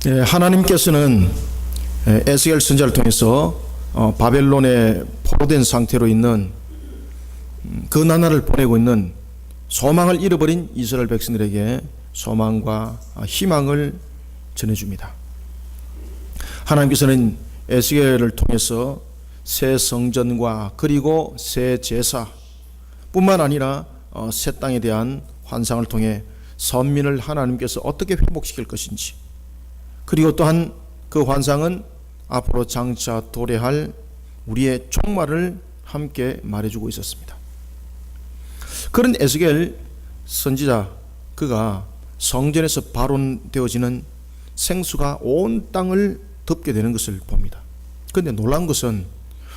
하나님께서는 에스겔 선지자를 통해서 바벨론에 포로된 상태로 있는 그 나라를 보내고 있는 소망을 잃어버린 이스라엘 백성들에게 소망과 희망을 전해줍니다. 하나님께서는 에스겔을 통해서 새 성전과 그리고 새 제사 뿐만 아니라 새 땅에 대한 환상을 통해 선민을 하나님께서 어떻게 회복시킬 것인지, 그리고 또한 그 환상은 앞으로 장차 도래할 우리의 종말을 함께 말해주고 있었습니다. 그런 에스겔 선지자, 그가 성전에서 발원되어지는 생수가 온 땅을 덮게 되는 것을 봅니다. 그런데 놀라운 것은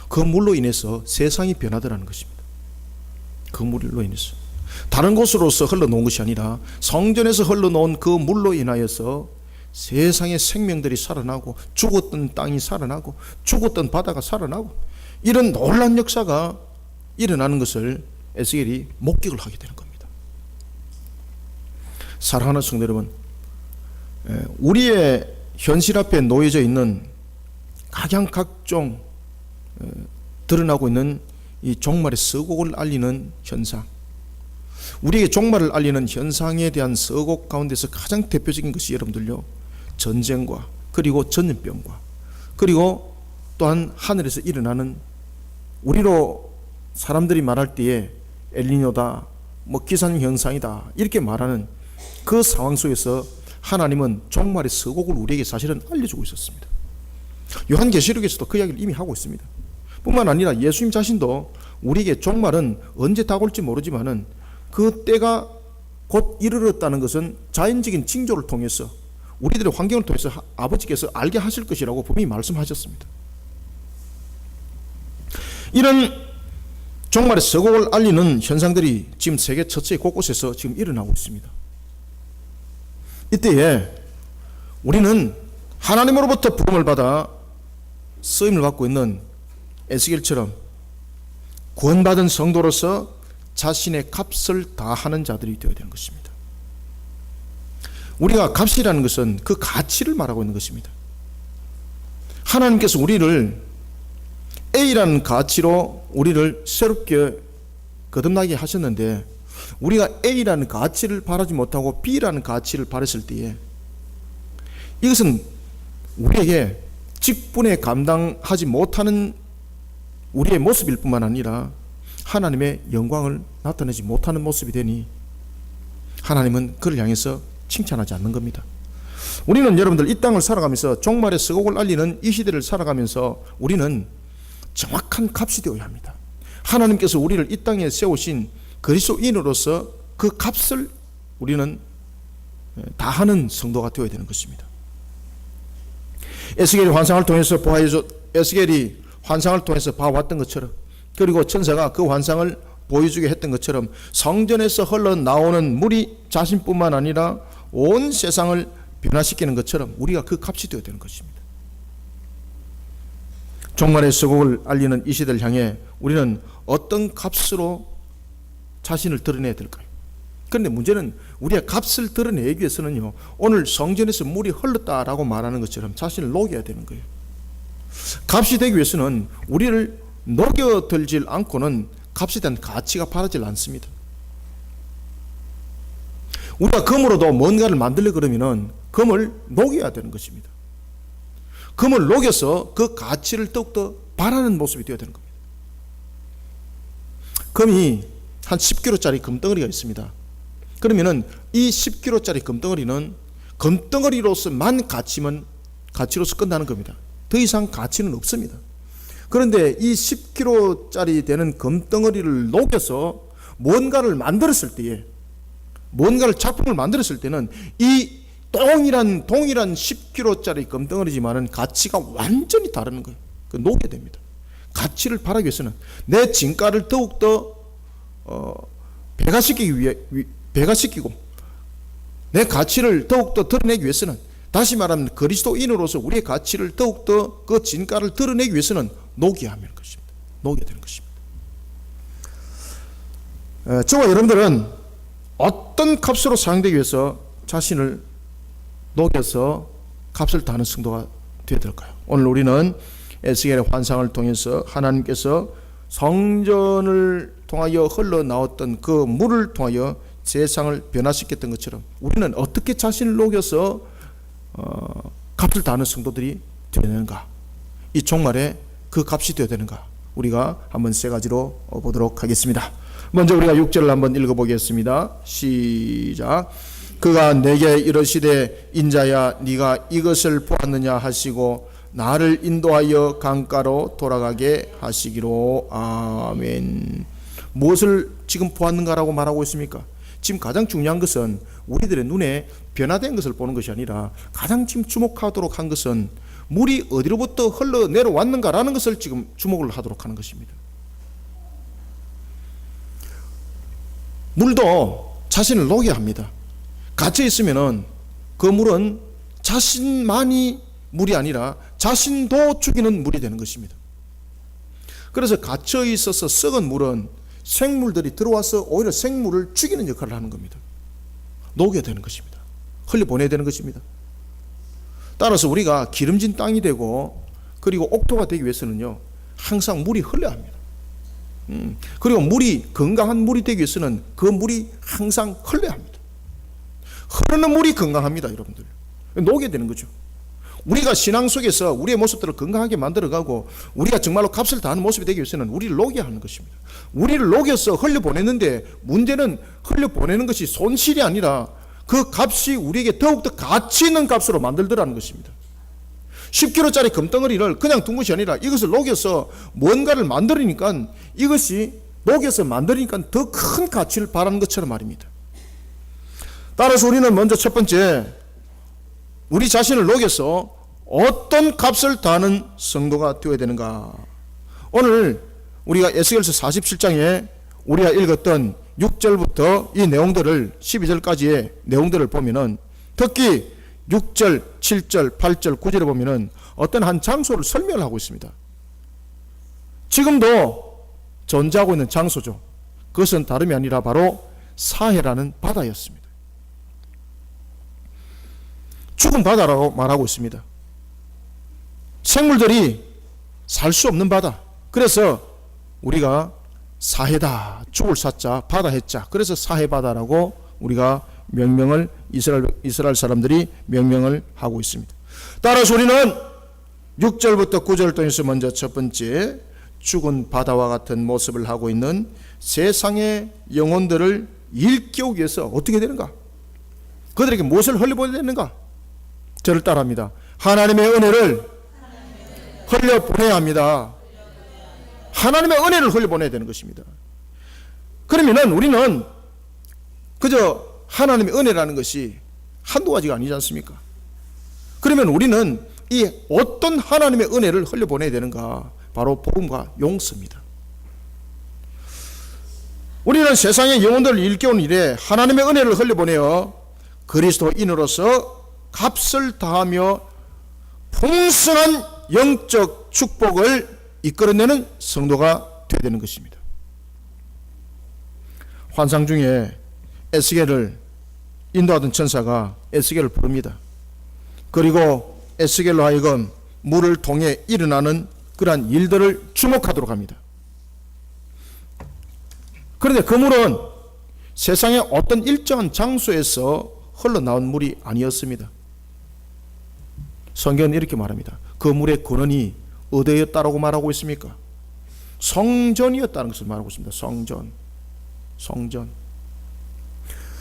그 물로 인해서 세상이 변하더라는 것입니다. 그 물로 인해서 다른 곳으로서 흘러놓은 것이 아니라 성전에서 흘러놓은 그 물로 인하여서 세상의 생명들이 살아나고, 죽었던 땅이 살아나고, 죽었던 바다가 살아나고, 이런 놀라운 역사가 일어나는 것을 에스겔이 목격을 하게 되는 겁니다. 사랑하는 성도 여러분, 우리의 현실 앞에 놓여져 있는 각종 드러나고 있는 이 종말의 서곡을 알리는 현상, 우리에게 종말을 알리는 현상에 대한 서곡 가운데서 가장 대표적인 것이 여러분들요, 전쟁과 그리고 전염병과 그리고 또한 하늘에서 일어나는, 우리로 사람들이 말할 때에 엘니뇨다, 기상현상이다 이렇게 말하는 그 상황 속에서 하나님은 종말의 서곡을 우리에게 사실은 알려주고 있었습니다. 요한계시록에서도 그 이야기를 이미 하고 있습니다. 뿐만 아니라 예수님 자신도 우리에게 종말은 언제 다가올지 모르지만은 그 때가 곧 이르렀다는 것은 자연적인 징조를 통해서, 우리들의 환경을 통해서 아버지께서 알게 하실 것이라고 분명히 말씀하셨습니다. 이런 종말의 서곡을 알리는 현상들이 지금 세계 전체 곳곳에서 지금 일어나고 있습니다. 이때에 우리는 하나님으로부터 부름을 받아 쓰임을 받고 있는 에스겔처럼 구원받은 성도로서 자신의 값을 다하는 자들이 되어야 되는 것입니다. 우리가 값이라는 것은 그 가치를 말하고 있는 것입니다. 하나님께서 우리를 A라는 가치로 우리를 새롭게 거듭나게 하셨는데, 우리가 A라는 가치를 바라지 못하고 B라는 가치를 바랬을 때에 이것은 우리에게 직분에 감당하지 못하는 우리의 모습일 뿐만 아니라 하나님의 영광을 나타내지 못하는 모습이 되니 하나님은 그를 향해서 칭찬하지 않는 겁니다. 우리는 여러분들 이 땅을 살아가면서 종말의 서곡을 알리는 이 시대를 살아가면서 우리는 정확한 값이 되어야 합니다. 하나님께서 우리를 이 땅에 세우신 그리스도인으로서 그 값을 우리는 다하는 성도가 되어야 되는 것입니다. 에스겔이 환상을 통해서 봐왔던 것처럼, 그리고 천사가 그 환상을 보여주게 했던 것처럼 성전에서 흘러나오는 물이 자신뿐만 아니라 온 세상을 변화시키는 것처럼 우리가 그 값이 되어야 되는 것입니다. 종말의 서곡을 알리는 이 시대를 향해 우리는 어떤 값으로 자신을 드러내야 될까요? 그런데 문제는 우리가 값을 드러내기 위해서는요, 오늘 성전에서 물이 흘렀다라고 말하는 것처럼 자신을 녹여야 되는 거예요. 값이 되기 위해서는 우리를 녹여들질 않고는 값에 대한 가치가 바라질 않습니다. 우리가 금으로도 뭔가를 만들려 그러면은 금을 녹여야 되는 것입니다. 금을 녹여서 그 가치를 더욱더 바라는 모습이 되어야 되는 겁니다. 금이 한 10kg짜리 금덩어리가 있습니다. 그러면은 이 10kg짜리 금덩어리는 금덩어리로서만 가치로서 끝나는 겁니다. 더 이상 가치는 없습니다. 그런데 이 10kg짜리 되는 금덩어리를 녹여서 뭔가를 만들었을 때에, 뭔가를 작품을 만들었을 때는 이 동일한 10kg짜리 금덩어리지만은 가치가 완전히 다른 거예요. 그 녹여야 됩니다. 가치를 바라기 위해서는 내 진가를 더욱더 배가시키고 내 가치를 더욱더 드러내기 위해서는, 다시 말하면 그리스도인으로서 우리의 가치를 더욱더 그 진가를 드러내기 위해서는 녹여야 하는 것입니다. 녹여야 되는 것입니다. 저와 여러분들은 어떤 값으로 사용되기 위해서 자신을 녹여서 값을 다하는 성도가 되어야 될까요? 오늘 우리는 에스겔의 환상을 통해서 하나님께서 성전을 통하여 흘러나왔던 그 물을 통하여 세상을 변화시켰던 것처럼 우리는 어떻게 자신을 녹여서 값을 다하는 성도들이 되어야 되는가, 이 종말에 그 값이 되어야 되는가, 우리가 한번 세 가지로 보도록 하겠습니다. 먼저 우리가 6절을 한번 읽어보겠습니다. 시작. 그가 내게 이르시되 인자야 네가 이것을 보았느냐 하시고 나를 인도하여 강가로 돌아가게 하시기로. 아멘. 무엇을 지금 보았는가라고 말하고 있습니까? 지금 가장 중요한 것은 우리들의 눈에 변화된 것을 보는 것이 아니라 가장 지금 주목하도록 한 것은 물이 어디로부터 흘러내려왔는가라는 것을 지금 주목을 하도록 하는 것입니다. 물도 자신을 녹여야 합니다. 갇혀 있으면은 그 물은 자신만이 물이 아니라 자신도 죽이는 물이 되는 것입니다. 그래서 갇혀 있어서 썩은 물은 생물들이 들어와서 오히려 생물을 죽이는 역할을 하는 겁니다. 녹여야 되는 것입니다. 흘려보내야 되는 것입니다. 따라서 우리가 기름진 땅이 되고 그리고 옥토가 되기 위해서는요, 항상 물이 흘러야 합니다. 그리고 물이 건강한 물이 되기 위해서는 그 물이 항상 흘러야 합니다. 흐르는 물이 건강합니다, 여러분들. 녹여야 되는 거죠. 우리가 신앙 속에서 우리의 모습들을 건강하게 만들어가고 우리가 정말로 값을 다하는 모습이 되기 위해서는 우리를 녹여야 하는 것입니다. 우리를 녹여서 흘려보냈는데 문제는 흘려보내는 것이 손실이 아니라 그 값이 우리에게 더욱더 가치 있는 값으로 만들더라는 것입니다. 10kg짜리 금덩어리를 그냥 둔 것이 아니라 이것을 녹여서 뭔가를 만들으니까, 이것이 녹여서 만드니까 더 큰 가치를 바라는 것처럼 말입니다. 따라서 우리는 먼저 첫 번째, 우리 자신을 녹여서 어떤 값을 다하는 성도가 되어야 되는가. 오늘 우리가 에스겔서 47장에 우리가 읽었던 6절부터 이 내용들을 12절까지의 내용들을 보면은, 특히 6절, 7절, 8절, 9절에 보면은 어떤 한 장소를 설명을 하고 있습니다. 지금도 존재하고 있는 장소죠. 그것은 다름이 아니라 바로 사해라는 바다였습니다. 죽은 바다라고 말하고 있습니다. 생물들이 살 수 없는 바다. 그래서 우리가 사해다, 죽을 사자, 바다 해자, 그래서 사해바다라고 우리가 명명을, 이스라엘 사람들이 명명을 하고 있습니다. 따라서 우리는 6절부터 9절을 통해서 먼저 첫 번째, 죽은 바다와 같은 모습을 하고 있는 세상의 영혼들을 일깨우기 위해서 어떻게 되는가? 그들에게 무엇을 흘려보내야 되는가? 저를 따라합니다. 하나님의 은혜를 흘려보내야 합니다. 하나님의 은혜를 흘려보내야 되는 것입니다. 그러면은 우리는 그저 하나님의 은혜라는 것이 한두 가지가 아니지 않습니까? 그러면 우리는 이 어떤 하나님의 은혜를 흘려보내야 되는가? 바로 복음과 용서입니다. 우리는 세상의 영혼들을 일깨우는 일에 하나님의 은혜를 흘려보내어 그리스도인으로서 값을 다하며 풍성한 영적 축복을 이끌어내는 성도가 되어야 되는 것입니다. 환상 중에 에스겔을 인도하던 천사가 에스겔을 부릅니다. 그리고 에스겔로 하여금 물을 통해 일어나는 그러한 일들을 주목하도록 합니다. 그런데 그 물은 세상의 어떤 일정한 장소에서 흘러나온 물이 아니었습니다. 성경은 이렇게 말합니다. 그 물의 근원이 어디였다라고 말하고 있습니까? 성전이었다는 것을 말하고 있습니다.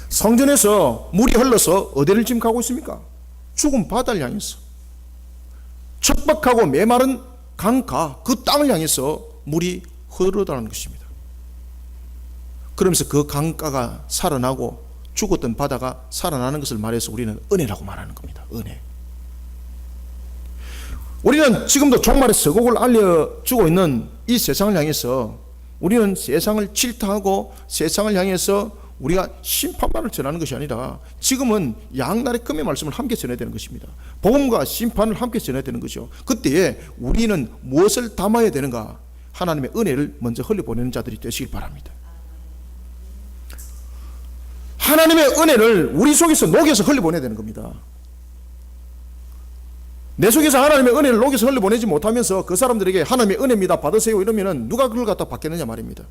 성전에서 물이 흘러서 어디를 지금 가고 있습니까? 죽은 바다를 향해서, 척박하고 메마른 강가, 그 땅을 향해서 물이 흐르다는 것입니다. 그러면서 그 강가가 살아나고 죽었던 바다가 살아나는 것을 말해서 우리는 은혜라고 말하는 겁니다. 은혜. 우리는 지금도 종말의 서곡을 알려주고 있는 이 세상을 향해서 우리는 세상을 질타하고 세상을 향해서 우리가 심판만을 전하는 것이 아니라 지금은 양날의 금의 말씀을 함께 전해야 되는 것입니다. 복음과 심판을 함께 전해야 되는 것이죠. 그때에 우리는 무엇을 담아야 되는가? 하나님의 은혜를 먼저 흘려보내는 자들이 되시길 바랍니다. 하나님의 은혜를 우리 속에서 녹여서 흘려보내야 되는 겁니다. 내 속에서 하나님의 은혜를 녹여서 흘려보내지 못하면서 그 사람들에게 하나님의 은혜입니다 받으세요 이러면은 누가 그걸 갖다 받겠느냐 말입니다.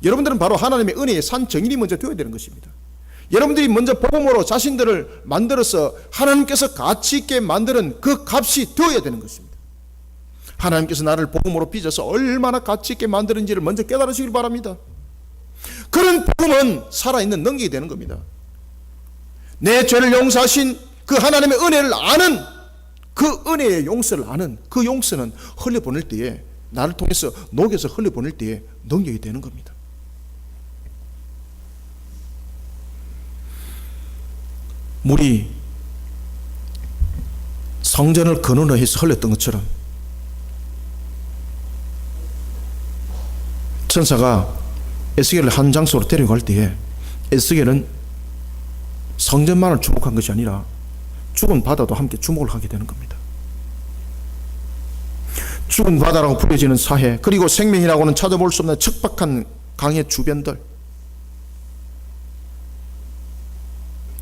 여러분들은 바로 하나님의 은혜의 산 정인이 먼저 되어야 되는 것입니다. 여러분들이 먼저 복음으로 자신들을 만들어서 하나님께서 가치 있게 만드는 그 값이 되어야 되는 것입니다. 하나님께서 나를 복음으로 빚어서 얼마나 가치 있게 만드는지를 먼저 깨달으시길 바랍니다. 그런 복음은 살아있는 능력이 되는 겁니다. 내 죄를 용서하신 그 하나님의 은혜를 아는, 그 은혜의 용서를 아는 그 용서는 흘려보낼 때에, 나를 통해서 녹여서 흘려보낼 때에 능력이 되는 겁니다. 물이 성전을 근원으로 해서 흘렸던 것처럼 천사가 에스겔을 한 장소로 데려갈 때에 에스겔은 성전만을 주목한 것이 아니라 죽은 바다도 함께 주목을 하게 되는 겁니다. 죽은 바다라고 부려지는 사해, 그리고 생명이라고는 찾아볼 수 없는 척박한 강의 주변들,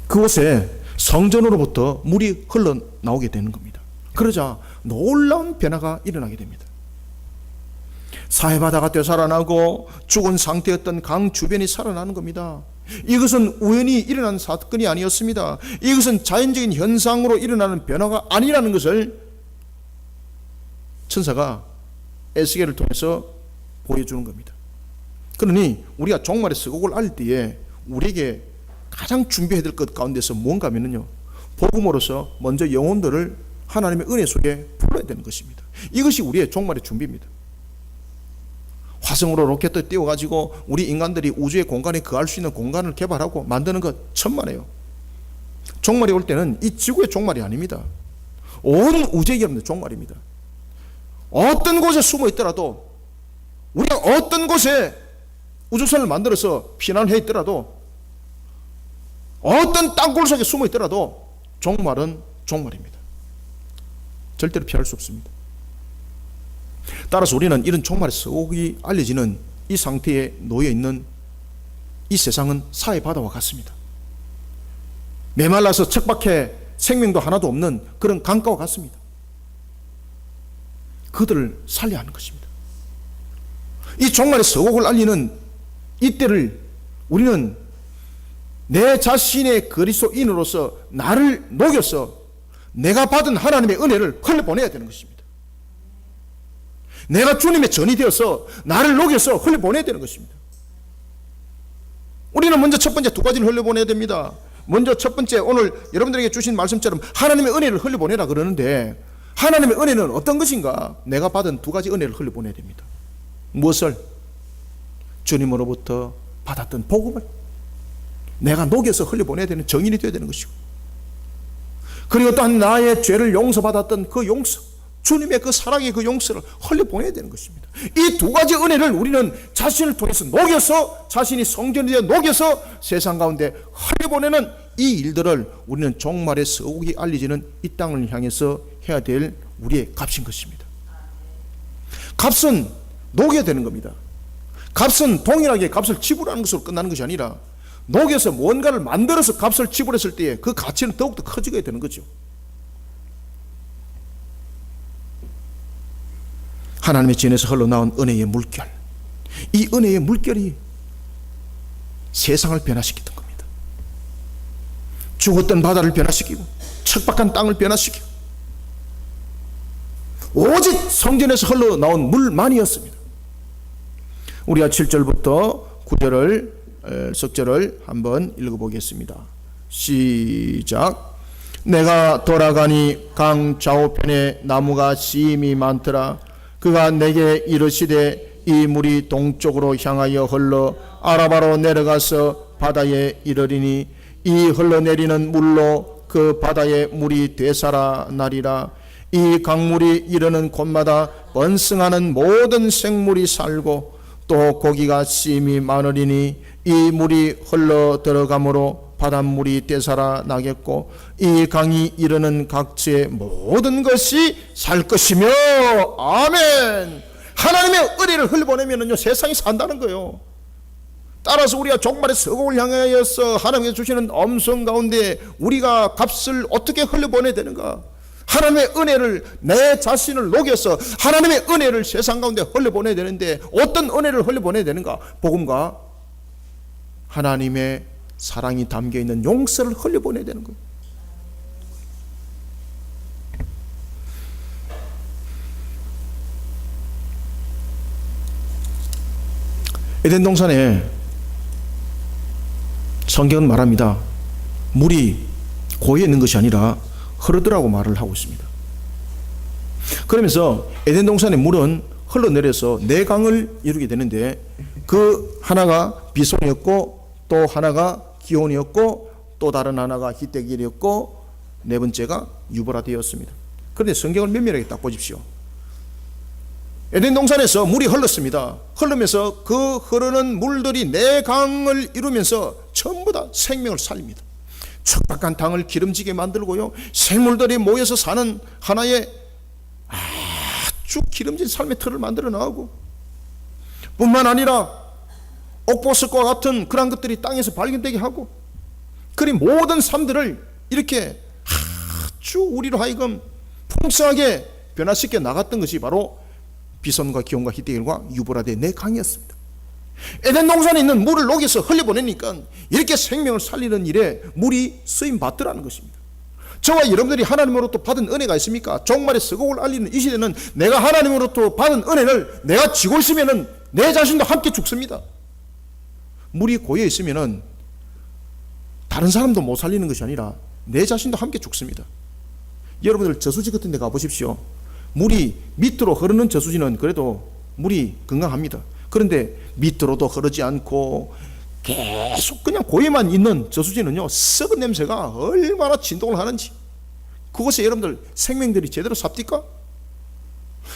그곳에 성전으로부터 물이 흘러나오게 되는 겁니다. 그러자 놀라운 변화가 일어나게 됩니다. 사해바다가 되살아나고 죽은 상태였던 강 주변이 살아나는 겁니다. 이것은 우연히 일어난 사건이 아니었습니다. 이것은 자연적인 현상으로 일어나는 변화가 아니라는 것을 천사가 에스겔을 통해서 보여주는 겁니다. 그러니 우리가 종말의 서곡을 알릴 때에 우리에게 가장 준비해야 될 것 가운데서 뭔가 하면요, 복음으로서 먼저 영혼들을 하나님의 은혜 속에 풀어야 되는 것입니다. 이것이 우리의 종말의 준비입니다. 화성으로 로켓을 띄워가지고 우리 인간들이 우주의 공간에 거할 수 있는 공간을 개발하고 만드는 것 천만에요. 종말이 올 때는 이 지구의 종말이 아닙니다. 온 우주의 종말입니다. 어떤 곳에 숨어 있더라도, 우리가 어떤 곳에 우주선을 만들어서 피난해 있더라도, 어떤 땅굴 속에 숨어 있더라도 종말은 종말입니다. 절대로 피할 수 없습니다. 따라서 우리는 이런 종말의 서곡이 알려지는 이 상태에 놓여 있는 이 세상은 사해 바다와 같습니다. 메말라서 척박해 생명도 하나도 없는 그런 강가와 같습니다. 그들을 살려야 하는 것입니다. 이 종말의 서곡을 알리는 이때를 우리는 내 자신의 그리스도인으로서 나를 녹여서 내가 받은 하나님의 은혜를 흘려보내야 되는 것입니다. 내가 주님의 전이 되어서 나를 녹여서 흘려보내야 되는 것입니다. 우리는 먼저 첫 번째 두 가지를 흘려보내야 됩니다. 먼저 첫 번째, 오늘 여러분들에게 주신 말씀처럼 하나님의 은혜를 흘려보내라 그러는데, 하나님의 은혜는 어떤 것인가? 내가 받은 두 가지 은혜를 흘려보내야 됩니다. 무엇을? 주님으로부터 받았던 복음을 내가 녹여서 흘려보내야 되는 정인이 되어야 되는 것이고, 그리고 또한 나의 죄를 용서받았던 그 용서, 주님의 그 사랑의 그 용서를 흘려보내야 되는 것입니다. 이 두 가지 은혜를 우리는 자신을 통해서 녹여서, 자신이 성전이 되어 녹여서 세상 가운데 흘려보내는 이 일들을 우리는 종말의 서곡이 알려지는 이 땅을 향해서 해야 될 우리의 값인 것입니다. 값은 녹여야 되는 겁니다. 값은 동일하게 값을 지불하는 것으로 끝나는 것이 아니라, 녹여서 뭔가를 만들어서 값을 지불했을 때에 그 가치는 더욱더 커지게 되는 거죠. 하나님의 진에서 흘러나온 은혜의 물결, 이 은혜의 물결이 세상을 변화시켰던 겁니다. 죽었던 바다를 변화시키고 척박한 땅을 변화시키고 오직 성전에서 흘러나온 물만이었습니다. 우리가 7절부터 9절을 석절을 한번 읽어보겠습니다. 시작. 내가 돌아가니 강 좌우편에 나무가 심히 많더라. 그가 내게 이르시되 이 물이 동쪽으로 향하여 흘러 아라바로 내려가서 바다에 이르리니 이 흘러내리는 물로 그 바다의 물이 되살아나리라. 이 강물이 이르는 곳마다 번성하는 모든 생물이 살고 또 고기가 심히 많으리니 이 물이 흘러 들어가므로 바닷물이 되살아나겠고 이 강이 이르는 각지의 모든 것이 살 것이며. 아멘. 하나님의 은혜를 흘려보내면요 세상이 산다는 거예요. 따라서 우리가 종말의 서곡을 향하여서 하나님께서 주시는 엄성 가운데 우리가 값을 어떻게 흘려보내야 되는가? 하나님의 은혜를 내 자신을 녹여서 하나님의 은혜를 세상 가운데 흘려보내야 되는데 어떤 은혜를 흘려보내야 되는가? 복음과 하나님의 사랑이 담겨있는 용서를 흘려보내야 되는 거예요. 에덴 동산에 성경은 말합니다. 물이 고여 있는 것이 아니라 흐르더라고 말을 하고 있습니다. 그러면서 에덴 동산의 물은 흘러내려서 네 강을 이루게 되는데 그 하나가 비손이었고 또 하나가 기혼이었고 또 다른 하나가 히데길이었고 네 번째가 유브라데였습니다. 그런데 성경을 면밀하게 딱 보십시오. 에덴 동산에서 물이 흘렀습니다. 흐르면서 그 흐르는 물들이 네 강을 이루면서 전부 다 생명을 살립니다. 척박한 땅을 기름지게 만들고요, 생물들이 모여서 사는 하나의 아주 기름진 삶의 틀을 만들어 나가고, 뿐만 아니라 옥보석과 같은 그런 것들이 땅에서 발견되게 하고, 그리 모든 삶들을 이렇게 아주 우리로 하여금 풍성하게 변화시켜 나갔던 것이 바로 비손과 기온과 히데길과 유브라데 네 강이었습니다. 에덴 동산에 있는 물을 녹여서 흘려보내니까 이렇게 생명을 살리는 일에 물이 쓰임 받더라는 것입니다. 저와 여러분들이 하나님으로부터 받은 은혜가 있습니까? 종말의 서곡을 알리는 이 시대는 내가 하나님으로부터 받은 은혜를 내가 쥐고 있으면 내 자신도 함께 죽습니다. 물이 고여 있으면 다른 사람도 못 살리는 것이 아니라 내 자신도 함께 죽습니다. 여러분들 저수지 같은 데 가보십시오. 물이 밑으로 흐르는 저수지는 그래도 물이 건강합니다. 그런데 밑으로도 흐르지 않고 계속 그냥 고여만 있는 저수지는요, 썩은 냄새가 얼마나 진동을 하는지. 그곳에 여러분들 생명들이 제대로 삽니까?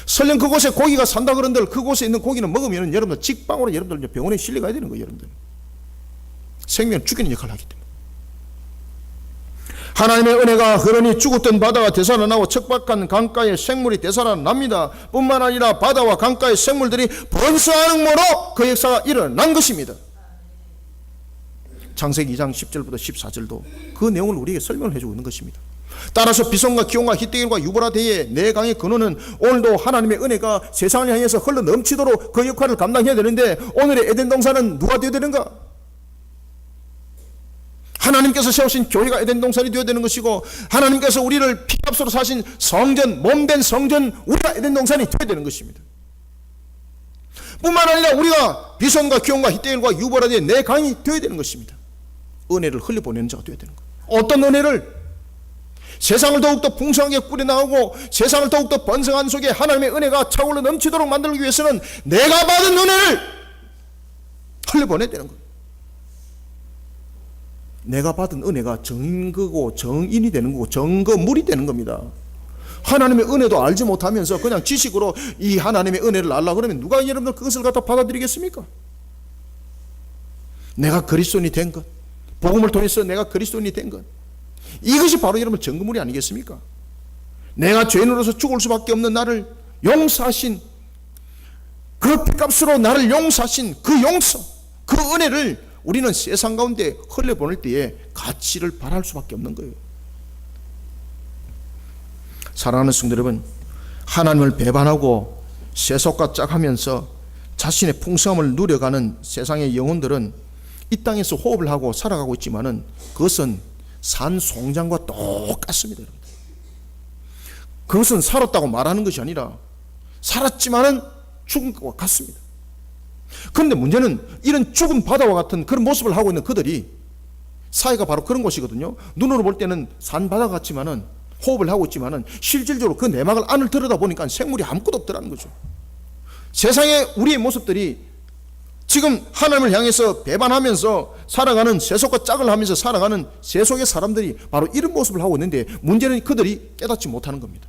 설령 그곳에 고기가 산다 그런들 그곳에 있는 고기는 먹으면 여러분들 직방으로 여러분들 병원에 실려가야 되는 거예요. 여러분들 생명을 죽이는 역할을 하기 때문에. 하나님의 은혜가 흐르니 죽었던 바다가 되살아나고 척박한 강가의 생물이 되살아납니다. 뿐만 아니라 바다와 강가의 생물들이 번성하는 모로 그 역사가 일어난 것입니다. 창세기 2장 10절부터 14절도 그 내용을 우리에게 설명을 해주고 있는 것입니다. 따라서 비손과 기온과 히데길과 유브라데의 네 강의 근원은 오늘도 하나님의 은혜가 세상을 향해서 흘러 넘치도록 그 역할을 감당해야 되는데, 오늘의 에덴 동산은 누가 되어야 되는가? 하나님께서 세우신 교회가 에덴 동산이 되어야 되는 것이고, 하나님께서 우리를 피값으로 사신 성전, 몸된 성전, 우리가 에덴 동산이 되어야 되는 것입니다. 뿐만 아니라 우리가 비손과 기온과 히데길과 유브라데의 네 강이 되어야 되는 것입니다. 은혜를 흘려보내는 자가 되어야 되는 거예요. 어떤 은혜를? 세상을 더욱더 풍성하게 꾸려나오고 세상을 더욱더 번성한 속에 하나님의 은혜가 차올라 넘치도록 만들기 위해서는 내가 받은 은혜를 흘려보내야 되는 거예요. 내가 받은 은혜가 증거고 정인이 되는 거고 증거물이 되는 겁니다. 하나님의 은혜도 알지 못하면서 그냥 지식으로 이 하나님의 은혜를 알라 그러면 누가 여러분들 그것을 갖다 받아들이겠습니까? 내가 그리스도인이 된 것, 복음을 통해서 내가 그리스도인이 된 것, 이것이 바로 여러분 증거물이 아니겠습니까? 내가 죄인으로서 죽을 수밖에 없는 나를 용서하신, 그 피값으로 나를 용서하신 그 용서, 그 은혜를 우리는 세상 가운데 흘려보낼 때에 가치를 발할 수밖에 없는 거예요. 사랑하는 성도 여러분, 하나님을 배반하고 세속과 짝하면서 자신의 풍성함을 누려가는 세상의 영혼들은 이 땅에서 호흡을 하고 살아가고 있지만은 그것은 산 송장과 똑같습니다. 그것은 살았다고 말하는 것이 아니라 살았지만은 죽은 것과 같습니다. 그런데 문제는 이런 죽은 바다와 같은 그런 모습을 하고 있는 그들이, 사회가 바로 그런 곳이거든요. 눈으로 볼 때는 산바다 같지만은 호흡을 하고 있지만은 실질적으로 그 내막을 안을 들여다보니까 생물이 아무것도 없더라는 거죠. 세상에 우리의 모습들이 지금 하나님을 향해서 배반하면서 살아가는, 세속과 짝을 하면서 살아가는 세속의 사람들이 바로 이런 모습을 하고 있는데, 문제는 그들이 깨닫지 못하는 겁니다.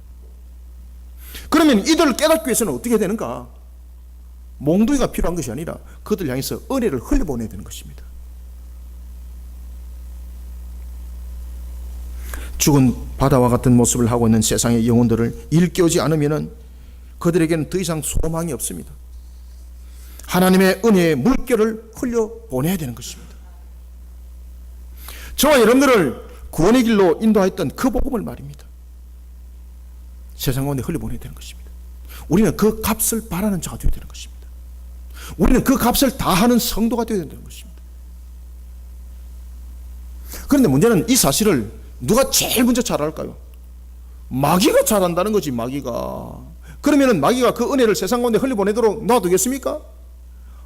그러면 이들을 깨닫기 위해서는 어떻게 되는가? 몽둥이가 필요한 것이 아니라 그들 향해서 은혜를 흘려보내야 되는 것입니다. 죽은 바다와 같은 모습을 하고 있는 세상의 영혼들을 일깨우지 않으면 그들에게는 더 이상 소망이 없습니다. 하나님의 은혜의 물결을 흘려보내야 되는 것입니다. 저와 여러분들을 구원의 길로 인도했던 그 복음을 말입니다. 세상 가운데 흘려보내야 되는 것입니다. 우리는 그 값을 바라는 자가 되어야 되는 것입니다. 우리는 그 값을 다하는 성도가 되어야 된다는 것입니다. 그런데 문제는 이 사실을 누가 제일 먼저 잘 알까요? 마귀가 잘 안다는 거지, 마귀가. 그러면은 마귀가 그 은혜를 세상 가운데 흘려보내도록 놔두겠습니까?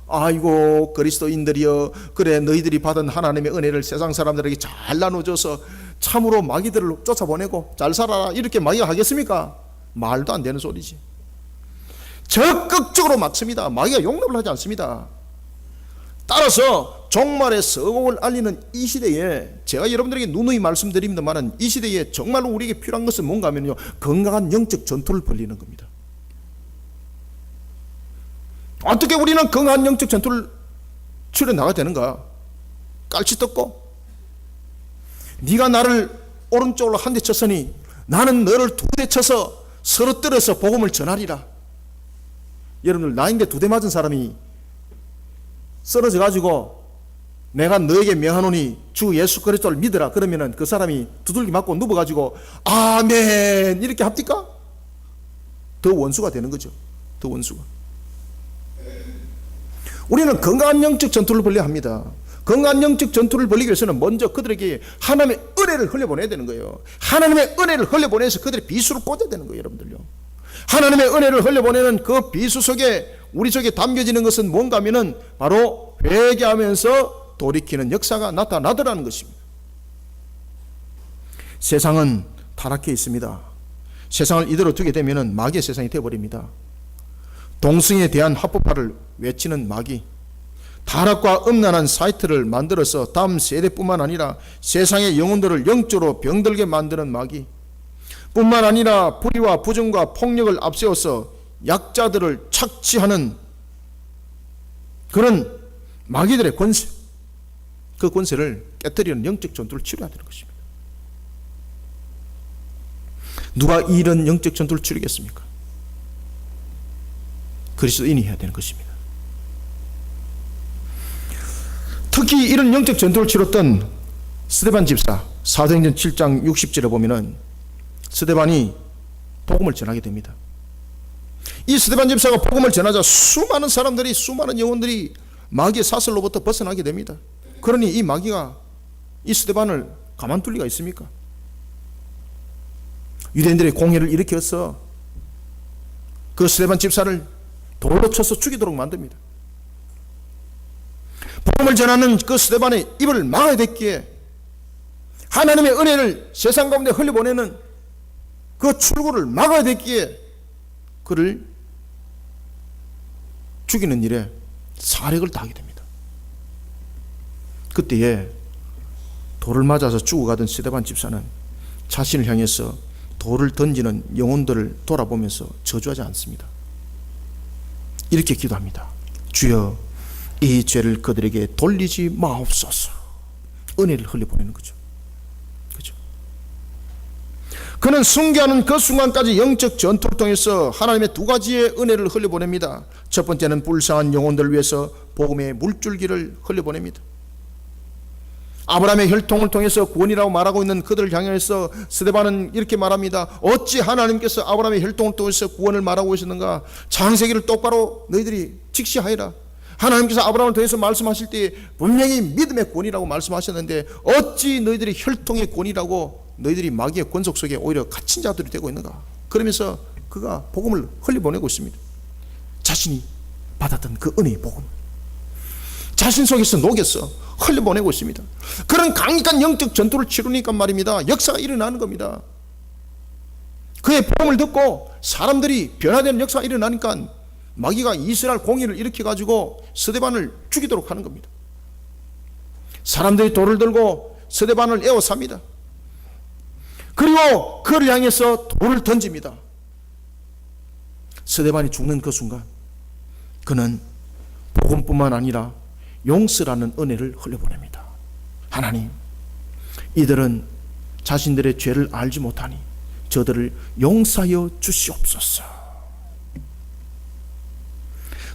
아이고 그리스도인들이여, 그래 너희들이 받은 하나님의 은혜를 세상 사람들에게 잘 나눠줘서 참으로 마귀들을 쫓아보내고 잘 살아라, 이렇게 마귀가 하겠습니까? 말도 안 되는 소리지. 적극적으로 막습니다. 마귀가 용납을 하지 않습니다. 따라서 종말의 서곡을 알리는 이 시대에 제가 여러분들에게 누누이 말씀드립니다만, 이 시대에 정말로 우리에게 필요한 것은 뭔가 하면요, 건강한 영적 전투를 벌이는 겁니다. 어떻게 우리는 건강한 영적 전투를 치러 나가야 되는가? 깔치 뜯고, 네가 나를 오른쪽으로 한 대 쳤으니 나는 너를 두 대 쳐서 서로 떨어서 복음을 전하리라. 여러분들, 나인데 두 대 맞은 사람이 쓰러져 가지고 내가 너에게 명하노니 주 예수 그리스도를 믿으라, 그러면은 그 사람이 두들기 맞고 누워 가지고 아멘 이렇게 합니까? 더 원수가 되는 거죠. 더 원수가. 우리는 건강한 영적 전투를 벌여야 합니다. 건강한 영적 전투를 벌이기 위해서는 먼저 그들에게 하나님의 은혜를 흘려보내야 되는 거예요. 하나님의 은혜를 흘려보내서 그들의 비수를 꽂아야 되는 거예요, 여러분들요. 하나님의 은혜를 흘려보내는 그 비수 속에 우리 속에 담겨지는 것은 뭔가 하면은 바로 회개하면서 돌이키는 역사가 나타나더라는 것입니다. 세상은 타락해 있습니다. 세상을 이대로 두게 되면은 마귀의 세상이 되어버립니다. 동성애에 대한 합법화를 외치는 마귀, 타락과 음란한 사이트를 만들어서 다음 세대뿐만 아니라 세상의 영혼들을 영적으로 병들게 만드는 마귀, 뿐만 아니라 불의와 부정과 폭력을 앞세워서 약자들을 착취하는 그런 마귀들의 권세, 그 권세를 깨뜨리는 영적 전투를 치러야 되는 것입니다. 누가 이런 영적 전투를 치르겠습니까? 그리스도인이 해야 되는 것입니다. 특히 이런 영적 전투를 치렀던 스데반 집사, 사도행전 7장 60절에 보면은 스데반이 복음을 전하게 됩니다. 이 스데반 집사가 복음을 전하자 수많은 사람들이, 수많은 영혼들이 마귀의 사슬로부터 벗어나게 됩니다. 그러니 이 마귀가 이 스데반을 가만둘 리가 있습니까? 유대인들의 공회를 일으켜서 그 스데반 집사를 돌로 쳐서 죽이도록 만듭니다. 복음을 전하는 그 스데반의 입을 막아야 됐기에, 하나님의 은혜를 세상 가운데 흘려보내는 그 출구를 막아야 됐기에 그를 죽이는 일에 사력을 다하게 됩니다. 그때에 돌을 맞아서 죽어가던 스데반 집사는 자신을 향해서 돌을 던지는 영혼들을 돌아보면서 저주하지 않습니다. 이렇게 기도합니다. 주여, 이 죄를 그들에게 돌리지 마옵소서. 은혜를 흘려보내는 거죠. 그죠? 그는 순교하는 그 순간까지 영적 전투를 통해서 하나님의 두 가지의 은혜를 흘려보냅니다. 첫 번째는 불쌍한 영혼들을 위해서 복음의 물줄기를 흘려보냅니다. 아브라함의 혈통을 통해서 구원이라고 말하고 있는 그들을 향해서 스데반은 이렇게 말합니다. 어찌 하나님께서 아브라함의 혈통을 통해서 구원을 말하고 계셨는가? 창세기를 똑바로 너희들이 직시하여라. 하나님께서 아브라함을 통해서 말씀하실 때 분명히 믿음의 구원이라고 말씀하셨는데 어찌 너희들이 혈통의 구원이라고 너희들이 마귀의 권속 속에 오히려 갇힌 자들이 되고 있는가? 그러면서 그가 복음을 흘려보내고 있습니다. 자신이 받았던 그 은혜의 복음, 자신 속에서 녹여서 흘려보내고 있습니다. 그런 강력한 영적 전투를 치르니까 말입니다, 역사가 일어나는 겁니다. 그의 복음을 듣고 사람들이 변화되는 역사가 일어나니까 마귀가 이스라엘 공의를 일으켜가지고 스데반을 죽이도록 하는 겁니다. 사람들이 돌을 들고 스데반을 에워쌉니다. 그리고 그를 향해서 돌을 던집니다. 스데반이 죽는 그 순간 그는 복음뿐만 아니라 용서라는 은혜를 흘려보냅니다. 하나님, 이들은 자신들의 죄를 알지 못하니 저들을 용서하여 주시옵소서.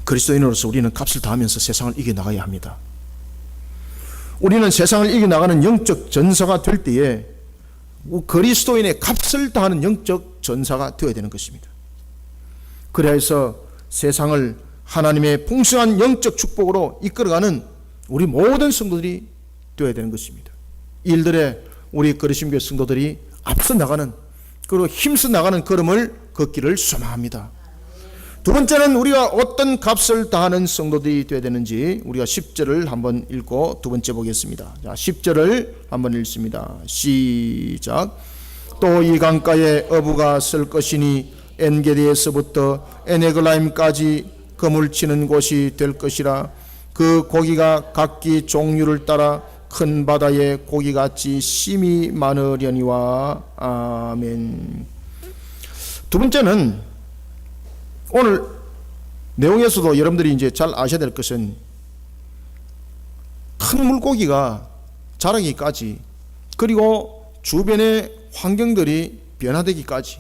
그리스도인으로서 우리는 값을 다하면서 세상을 이겨나가야 합니다. 우리는 세상을 이겨나가는 영적 전사가 될 때에 그리스도인의 값을 다하는 영적 전사가 되어야 되는 것입니다. 그래야 해서 세상을 하나님의 풍성한 영적 축복으로 이끌어가는 우리 모든 성도들이 되어야 되는 것입니다. 이 일들에 우리 그리심교회 성도들이 앞서 나가는, 그리고 힘써 나가는 걸음을 걷기를 소망합니다. 두 번째는 우리가 어떤 값을 다하는 성도들이 되어야 되는지 우리가 10절을 한번 읽고 두 번째 보겠습니다. 자, 10절을 한번 읽습니다. 시작. 또 이 강가에 어부가 쓸 것이니 엔게디에서부터 에네글라임까지 그물 치는 곳이 될 것이라. 그 고기가 각기 종류를 따라 큰 바다의 고기같이 심이 많으려니와. 아멘. 두 번째는 오늘 내용에서도 여러분들이 이제 잘 아셔야 될 것은 큰 물고기가 자라기까지, 그리고 주변의 환경들이 변화되기까지,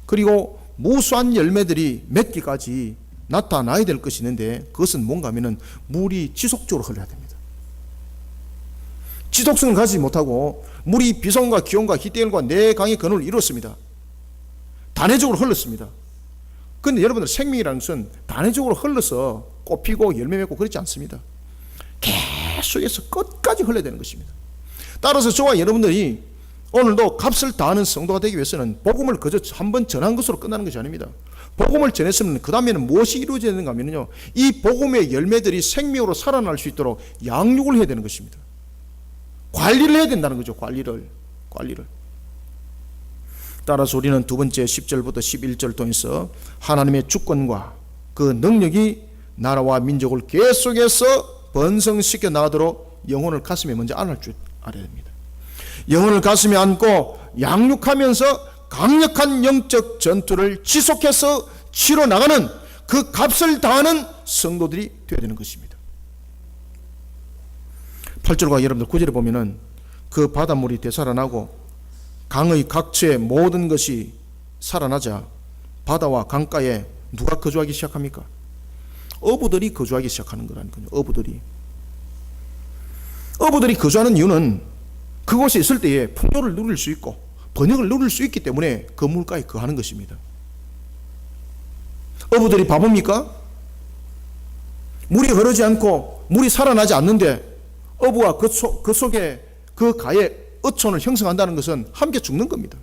그리고 무수한 열매들이 맺기까지 나타나야 될 것이 있는데, 그것은 뭔가 하면은 물이 지속적으로 흘러야 됩니다. 지속성을 가지지 못하고 물이 비성과 기온과 희대열과 네 강의 근원을 이뤘습니다. 단회적으로 흘렀습니다. 그런데 여러분들 생명이라는 것은 단회적으로 흘러서 꽃피고 열매 맺고 그렇지 않습니다. 계속해서 끝까지 흘러야 되는 것입니다. 따라서 저와 여러분들이 오늘도 값을 다하는 성도가 되기 위해서는 복음을 그저 한번 전한 것으로 끝나는 것이 아닙니다. 복음을 전했으면 그 다음에는 무엇이 이루어져야 되는가 하면요, 이 복음의 열매들이 생명으로 살아날 수 있도록 양육을 해야 되는 것입니다. 관리를 해야 된다는 거죠. 관리를. 따라서 우리는 두 번째 10절부터 11절 통해서 하나님의 주권과 그 능력이 나라와 민족을 계속해서 번성시켜 나가도록 영혼을 가슴에 먼저 안을 줄 알아야 됩니다. 영혼을 가슴에 안고 양육하면서 강력한 영적 전투를 지속해서 치러 나가는 그 값을 다하는 성도들이 되어야 되는 것입니다. 8절과 여러분들 9절에 보면은 그 바닷물이 되살아나고 강의 각처의 모든 것이 살아나자 바다와 강가에 누가 거주하기 시작합니까? 어부들이 거주하기 시작하는 거라는 거죠. 어부들이 거주하는 이유는 그곳에 있을 때에 풍요를 누릴 수 있고 번영을 누릴 수 있기 때문에 그 물가에 거하는 것입니다. 어부들이 바보입니까? 물이 흐르지 않고 물이 살아나지 않는데 어부가 그 속에 그 가에 어촌을 형성한다는 것은 함께 죽는 겁니다.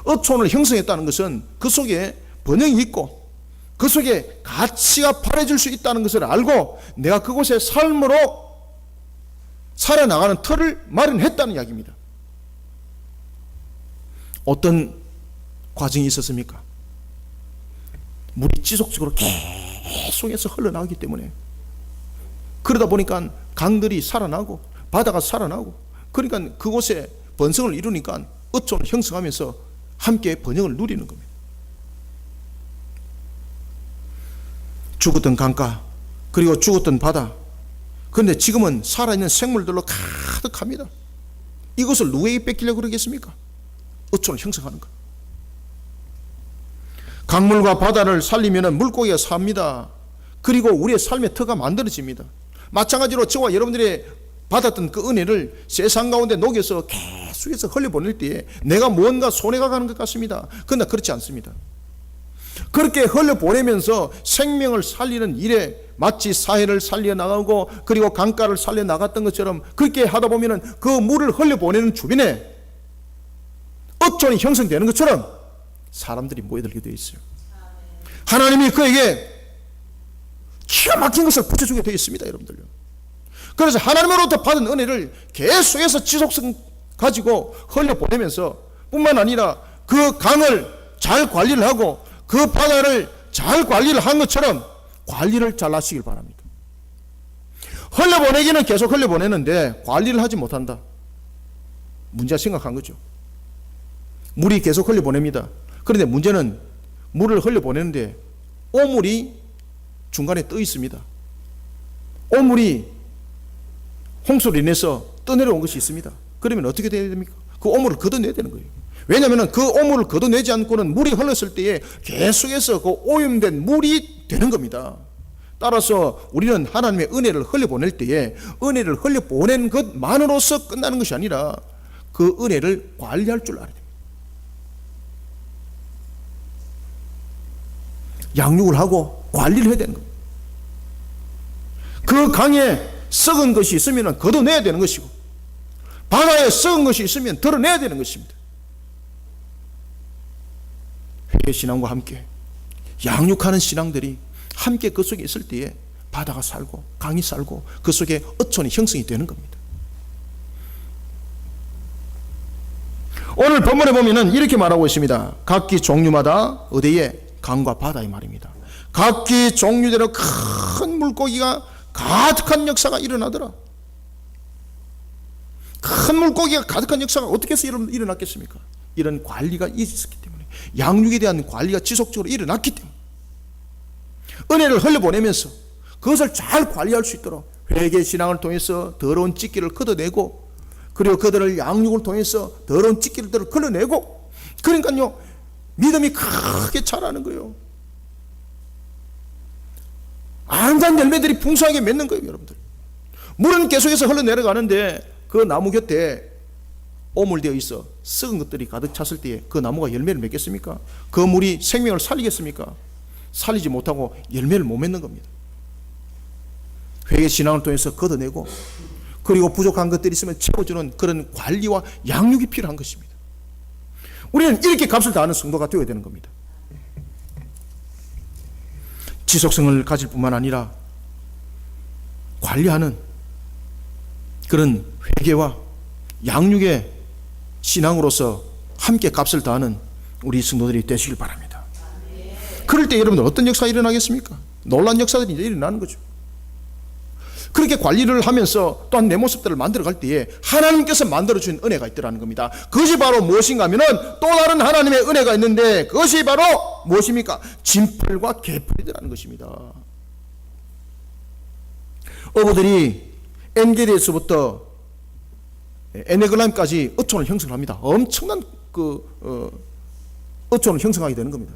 어촌을 형성했다는 것은 그 속에 번영이 있고 그 속에 가치가 발해질 수 있다는 것을 알고 내가 그곳에 삶으로 살아나가는 틀을 마련했다는 이야기입니다. 어떤 과정이 있었습니까? 물이 지속적으로 계속해서 흘러나오기 때문에, 그러다 보니까 강들이 살아나고 바다가 살아나고, 그러니까 그곳에 번성을 이루니까 어촌을 형성하면서 함께 번영을 누리는 겁니다. 죽었던 강가, 그리고 죽었던 바다, 그런데 지금은 살아있는 생물들로 가득합니다. 이것을 누구에게 뺏기려고 그러겠습니까? 어촌을 형성하는 것. 강물과 바다를 살리면 물고기가 삽니다. 그리고 우리의 삶의 터가 만들어집니다. 마찬가지로 저와 여러분들이 받았던 그 은혜를 세상 가운데 녹여서 계속해서 흘려보낼 때에 내가 뭔가 손해가 가는 것 같습니다. 그러나 그렇지 않습니다. 그렇게 흘려보내면서 생명을 살리는 일에 마치 사회를 살려나가고 그리고 강가를 살려나갔던 것처럼 그렇게 하다 보면 그 물을 흘려보내는 주변에 어촌이 형성되는 것처럼 사람들이 모여들게 되어 있어요. 하나님이 그에게 기가 막힌 것을 붙여주게 되어 있습니다, 여러분들요. 그래서 하나님으로부터 받은 은혜를 계속해서 지속성 가지고 흘려보내면서 뿐만 아니라 그 강을 잘 관리를 하고 그 바다를 잘 관리를 한 것처럼 관리를 잘 하시길 바랍니다. 흘려보내기는 계속 흘려보내는데 관리를 하지 못한다. 문제가 심각한 거죠. 물이 계속 흘려보냅니다. 그런데 문제는 물을 흘려보내는데 오물이 중간에 떠 있습니다. 오물이 홍수로 인해서 떠내려온 것이 있습니다. 그러면 어떻게 돼야 됩니까? 그 오물을 걷어내야 되는 거예요. 왜냐하면 그 오물을 걷어내지 않고는 물이 흘렀을 때에 계속해서 그 오염된 물이 되는 겁니다. 따라서 우리는 하나님의 은혜를 흘려보낼 때에 은혜를 흘려보낸 것만으로서 끝나는 것이 아니라 그 은혜를 관리할 줄 알아야 됩니다. 양육을 하고 관리를 해야 되는 겁니다. 그 강에 썩은 것이 있으면 걷어내야 되는 것이고, 바다에 썩은 것이 있으면 드러내야 되는 것입니다. 회개신앙과 함께 양육하는 신앙들이 함께 그 속에 있을 때에 바다가 살고 강이 살고 그 속에 어촌이 형성이 되는 겁니다. 오늘 본문에 보면은 이렇게 말하고 있습니다. 각기 종류마다 어디에? 강과 바다의 말입니다. 각기 종류대로 큰 물고기가 가득한 역사가 일어나더라. 큰 물고기가 가득한 역사가 어떻게 해서 일어났겠습니까? 이런 관리가 있었기 때문에, 양육에 대한 관리가 지속적으로 일어났기 때문에, 은혜를 흘려보내면서 그것을 잘 관리할 수 있도록 회개신앙을 통해서 더러운 찌끼를 걷어내고, 그리고 그들을 양육을 통해서 더러운 찌끼들을 걸러내고, 그러니까요 믿음이 크게 자라는 거예요. 안전 열매들이 풍성하게 맺는 거예요. 여러분들, 물은 계속해서 흘러내려가는데 그 나무 곁에 오물되어 있어 썩은 것들이 가득 찼을 때에 그 나무가 열매를 맺겠습니까? 그 물이 생명을 살리겠습니까? 살리지 못하고 열매를 못 맺는 겁니다. 회개신앙을 통해서 걷어내고, 그리고 부족한 것들이 있으면 채워주는 그런 관리와 양육이 필요한 것입니다. 우리는 이렇게 값을 다하는 성도가 되어야 되는 겁니다. 지속성을 가질 뿐만 아니라 관리하는 그런 회개와 양육의 신앙으로서 함께 값을 다하는 우리 성도들이 되시길 바랍니다. 그럴 때 여러분들 어떤 역사가 일어나겠습니까? 놀라운 역사들이 이제 일어나는 거죠. 그렇게 관리를 하면서 또한 내 모습들을 만들어갈 때에 하나님께서 만들어준 은혜가 있더라는 겁니다. 그것이 바로 무엇인가 하면은 또 다른 하나님의 은혜가 있는데, 그것이 바로 무엇입니까? 진펄과 개펄이라는 것입니다. 어부들이 엔게디에서부터 에네글라임까지 어촌을 형성합니다. 엄청난 어촌을 형성하게 되는 겁니다.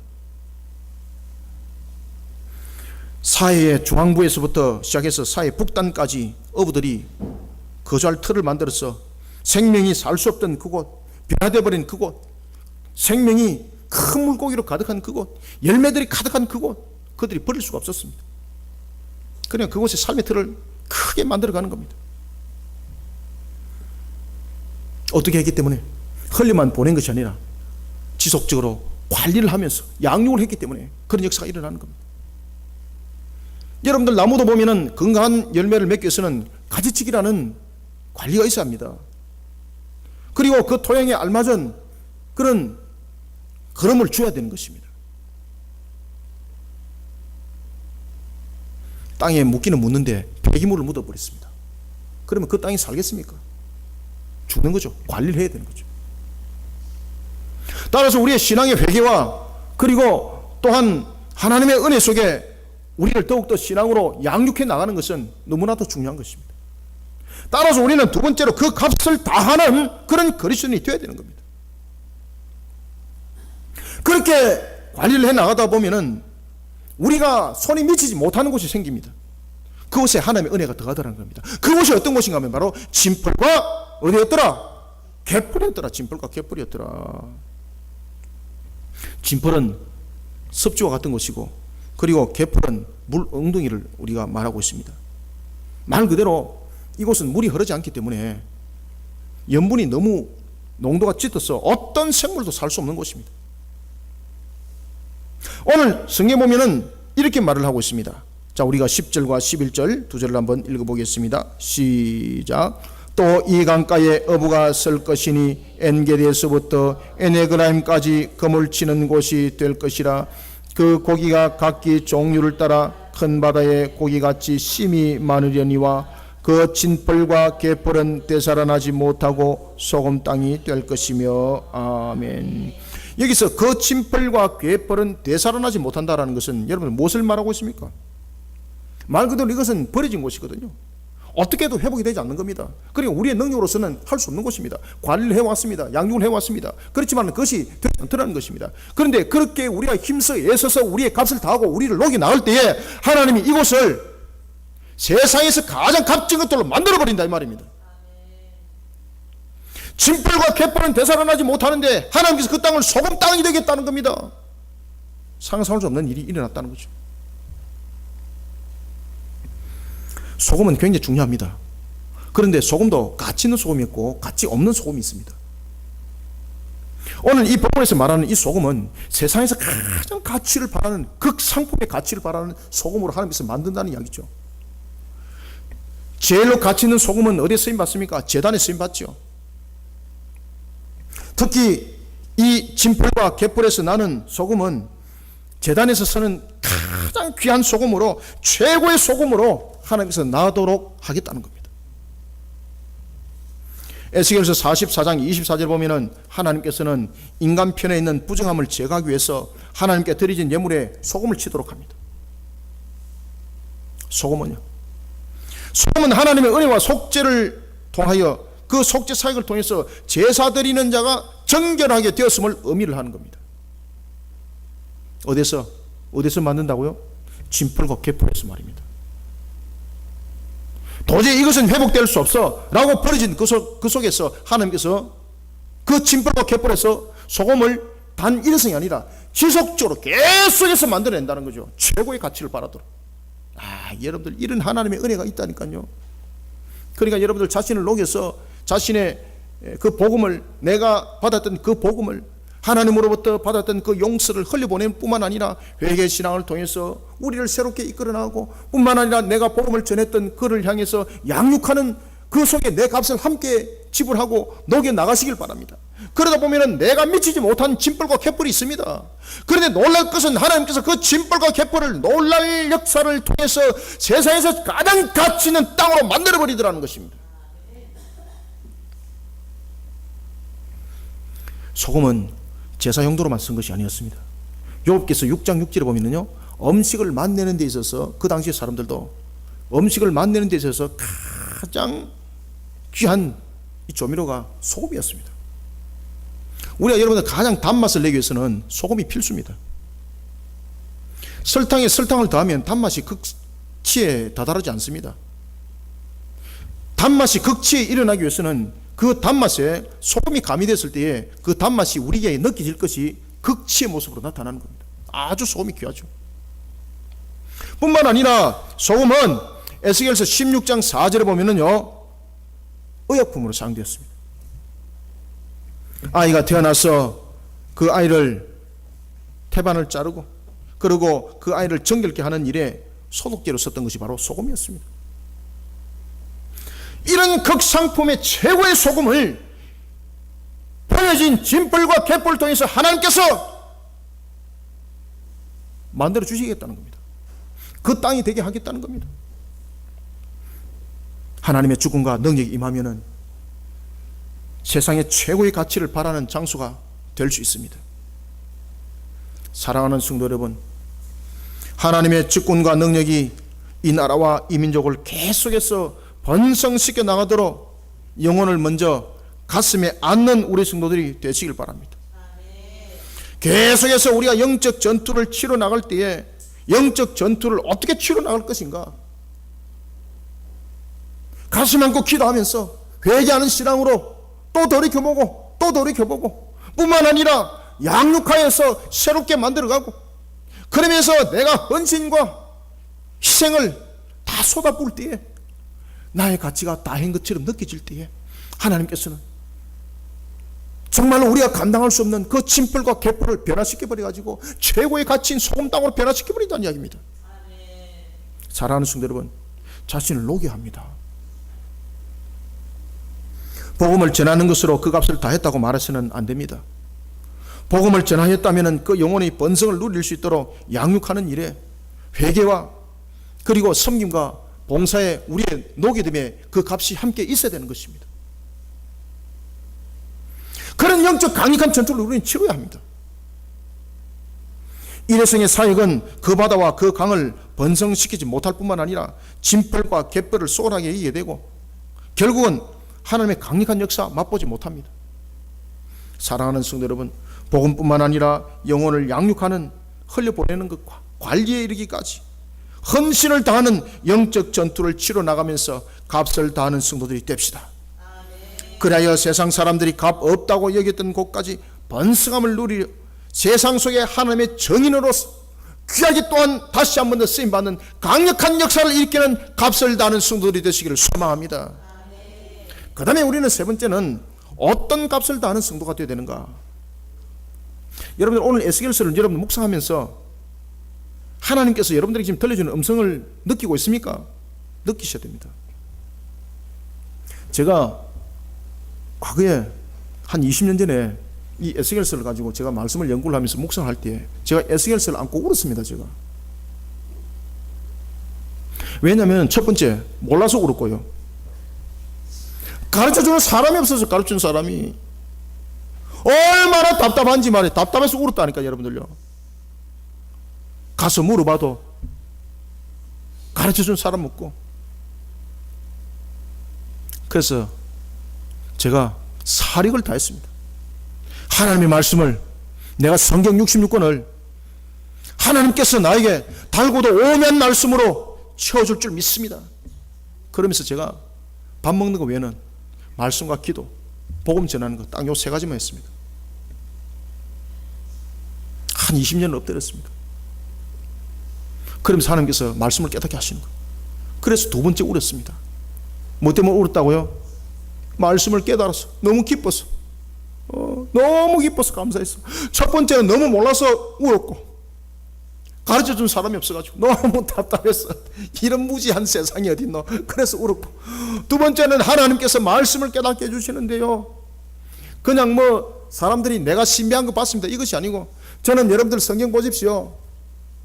사해의 중앙부에서부터 시작해서 사해 북단까지 어부들이 거주할 틀을 만들어서 생명이 살 수 없던 그곳, 변화되어 버린 그곳, 생명이 큰 물고기로 가득한 그곳, 열매들이 가득한 그곳, 그들이 버릴 수가 없었습니다. 그냥 그곳에 삶의 틀을 크게 만들어가는 겁니다. 어떻게 했기 때문에? 흘려만 보낸 것이 아니라 지속적으로 관리를 하면서 양육을 했기 때문에 그런 역사가 일어나는 겁니다. 여러분들, 나무도 보면은 건강한 열매를 맺기 위해서는 가지치기라는 관리가 있어야 합니다. 그리고 그 토양에 알맞은 그런 걸음을 줘야 되는 것입니다. 땅에 묻기는 묻는데 폐기물을 묻어버렸습니다. 그러면 그 땅이 살겠습니까? 죽는 거죠. 관리를 해야 되는 거죠. 따라서 우리의 신앙의 회개와, 그리고 또한 하나님의 은혜 속에 우리를 더욱더 신앙으로 양육해 나가는 것은 너무나도 중요한 것입니다. 따라서 우리는 두 번째로 그 값을 다하는 그런 그리스도인이 되어야 되는 겁니다. 그렇게 관리를 해 나가다 보면은 우리가 손이 미치지 못하는 곳이 생깁니다. 그곳에 하나님의 은혜가 더하더라는 겁니다. 그곳이 어떤 곳인가 하면 바로 진펄과 어디였더라? 개펄이었더라. 진펄과 개펄이었더라. 진펄은 섭지와 같은 곳이고, 그리고 개펄은 물 엉덩이를 우리가 말하고 있습니다. 말 그대로 이곳은 물이 흐르지 않기 때문에 염분이 너무 농도가 짙어서 어떤 생물도 살 수 없는 곳입니다. 오늘 성경에 보면은 이렇게 말을 하고 있습니다. 자, 우리가 10절과 11절 두 절을 한번 읽어보겠습니다. 시작. 또 이 강가에 어부가 설 것이니 엔게디에서부터 에네그라임까지 그물 치는 곳이 될 것이라. 그 고기가 각기 종류를 따라 큰 바다의 고기같이 심이 많으려니와 그 진펄과 개펄은 되살아나지 못하고 소금 땅이 될 것이며. 아멘. 여기서 그 진펄과 개펄은 되살아나지 못한다라는 것은 여러분 무엇을 말하고 있습니까? 말 그대로 이것은 버려진 곳이거든요. 어떻게 해도 회복이 되지 않는 겁니다. 그리고 우리의 능력으로서는 할 수 없는 것입니다. 관리를 해왔습니다. 양육을 해왔습니다. 그렇지만 그것이 되지 않더라는 것입니다. 그런데 그렇게 우리가 힘써 애써서 우리의 값을 다하고 우리를 녹이 나올 때에 하나님이 이곳을 세상에서 가장 값진 것들로 만들어버린다 이 말입니다. 진펄과 개펄은 되살아나지 못하는데 하나님께서 그 땅을 소금 땅이 되겠다는 겁니다. 상상할 수 없는 일이 일어났다는 거죠. 소금은 굉장히 중요합니다. 그런데 소금도 가치 있는 소금이 있고 가치 없는 소금이 있습니다. 오늘 이 본문에서 말하는 이 소금은 세상에서 가장 가치를 바라는, 극상품의 가치를 바라는 소금으로 하나님께서 만든다는 이야기죠. 제일로 가치 있는 소금은 어디에 쓰임받습니까? 제단에 쓰임받죠. 특히 이 진펄과 갯벌에서 나는 소금은 제단에서 쓰는 가장 귀한 소금으로, 최고의 소금으로 하나님께서 나도록 하겠다는 겁니다. 에스겔서 44장 24절 보면은 하나님께서는 인간 편에 있는 부정함을 제거하기 위해서 하나님께 드려진 예물에 소금을 치도록 합니다. 소금은요, 소금은 하나님의 은혜와 속죄를 통하여 그 속죄 사역을 통해서 제사 드리는 자가 정결하게 되었음을 의미를 하는 겁니다. 어디서 만든다고요? 진펄과 갯벌에서 말입니다. 도저히 이것은 회복될 수 없어 라고 버려진 그 속에서 하나님께서 그 진펄과 갯벌에서 소금을 단 일회성이 아니라 지속적으로 계속해서 만들어낸다는 거죠. 최고의 가치를 바라도록. 여러분들, 이런 하나님의 은혜가 있다니까요. 그러니까 여러분들 자신을 녹여서 자신의 그 복음을, 내가 받았던 그 복음을, 하나님으로부터 받았던 그 용서를 흘려보내는 뿐만 아니라 회개 신앙을 통해서 우리를 새롭게 이끌어 나가고, 뿐만 아니라 내가 복음을 전했던 그를 향해서 양육하는 그 속에 내 값을 함께 지불하고 녹여 나가시길 바랍니다. 그러다 보면은 내가 미치지 못한 진벌과 갯벌이 있습니다. 그런데 놀랄 것은 하나님께서 그 진벌과 갯벌을 놀랄 역사를 통해서 세상에서 가장 가치 있는 땅으로 만들어 버리더라는 것입니다. 소금은 제사 용도로만 쓴 것이 아니었습니다. 욥기서 6장 6절에 보면요, 음식을 맛내는 데 있어서 그 당시 사람들도 음식을 맛내는 데 있어서 가장 귀한 이 조미료가 소금이었습니다. 우리가 여러분들 가장 단맛을 내기 위해서는 소금이 필수입니다. 설탕에 설탕을 더하면 단맛이 극치에 다다르지 않습니다. 단맛이 극치에 일어나기 위해서는 그 단맛에 소금이 가미됐을 때에 그 단맛이 우리에게 느껴질 것이 극치의 모습으로 나타나는 겁니다. 아주 소금이 귀하죠. 뿐만 아니라 소금은 에스겔서 16장 4절에 보면은요, 의약품으로 사용되었습니다. 아이가 태어나서 그 아이를 태반을 자르고 그리고 그 아이를 정결케 하는 일에 소독제로 썼던 것이 바로 소금이었습니다. 이런 극상품의 최고의 소금을 버려진 진벌과 갯벌을 통해서 하나님께서 만들어 주시겠다는 겁니다. 그 땅이 되게 하겠다는 겁니다. 하나님의 주권과 능력이 임하면은 세상의 최고의 가치를 바라는 장소가 될 수 있습니다. 사랑하는 성도 여러분, 하나님의 주권과 능력이 이 나라와 이 민족을 계속해서 번성시켜 나가도록 영혼을 먼저 가슴에 안는 우리 성도들이 되시길 바랍니다. 계속해서 우리가 영적 전투를 치러 나갈 때에 영적 전투를 어떻게 치러 나갈 것인가, 가슴 안고 기도하면서 회개하는 신앙으로 또 돌이켜보고 또 돌이켜보고, 뿐만 아니라 양육하여서 새롭게 만들어가고, 그러면서 내가 헌신과 희생을 다 쏟아부을 때에 나의 가치가 다한 것처럼 느껴질 때에 하나님께서는 정말로 우리가 감당할 수 없는 그 진펄과 갯벌을 변화시켜버려가지고 최고의 가치인 소금 땅으로 변화시켜버린다는 이야기입니다. 사랑하는 성도 여러분, 자신을 녹여야 합니다. 복음을 전하는 것으로 그 값을 다했다고 말해서는 안 됩니다. 복음을 전하였다면 그 영혼의 번성을 누릴 수 있도록 양육하는 일에 회개와 그리고 섬김과 봉사에 우리의 녹이됨에 그 값이 함께 있어야 되는 것입니다. 그런 영적 강력한 전투를 우리는 치러야 합니다. 일회성의 사역은 그 바다와 그 강을 번성시키지 못할 뿐만 아니라 진펄과 갯벌을 소홀하게 이기게 되고 결국은 하나님의 강력한 역사 맛보지 못합니다. 사랑하는 성도 여러분, 복음뿐만 아니라 영혼을 양육하는, 흘려보내는 것과 관리에 이르기까지 헌신을 다하는 영적 전투를 치러 나가면서 값을 다하는 성도들이 됩시다. 그래야 세상 사람들이 값 없다고 여겼던 곳까지 번성함을 누리 세상 속에 하나님의 정인으로서 귀하게 또한 다시 한 번 더 쓰임받는 강력한 역사를 일으키는 값을 다하는 성도들이 되시기를 소망합니다. 그 다음에 우리는 세 번째는 어떤 값을 다하는 성도가 되어야 되는가. 여러분들 오늘 에스겔서를 여러분 묵상하면서 하나님께서 여러분들에게 지금 들려주는 음성을 느끼고 있습니까? 느끼셔야 됩니다. 제가 과거에 한 20년 전에 이 에스겔서를 가지고 제가 말씀을 연구를 하면서 묵상할 때 제가 에스겔서를 안고 울었습니다. 제가. 왜냐하면 첫 번째 몰라서 울었고요. 가르쳐주는 사람이 없어서 가르쳐주는 사람이 얼마나 답답한지 말이에요. 답답해서 울었다니까 여러분들요. 가서 물어봐도 가르쳐주는 사람 없고. 그래서 제가 사력을 다했습니다. 하나님의 말씀을, 내가 성경 66권을 하나님께서 나에게 달고도 오면 말씀으로 채워줄 줄 믿습니다. 그러면서 제가 밥 먹는 거 외에는 말씀과 기도, 복음 전하는 거 딱 요 세 가지만 했습니다. 한 20년을 엎드렸습니다. 그러면서 하나님께서 말씀을 깨닫게 하시는 거예요. 그래서 두 번째 울었습니다. 뭐 때문에 울었다고요? 말씀을 깨달아서 너무 기뻐서, 너무 기뻐서 감사했어. 첫 번째는 너무 몰라서 울었고, 가르쳐준 사람이 없어가지고 너무 답답했어. 이런 무지한 세상이 어딨노. 그래서 울었고, 두 번째는 하나님께서 말씀을 깨닫게 해주시는데요, 그냥 뭐 사람들이 내가 신비한 거 봤습니다 이것이 아니고, 저는 여러분들 성경 보십시오.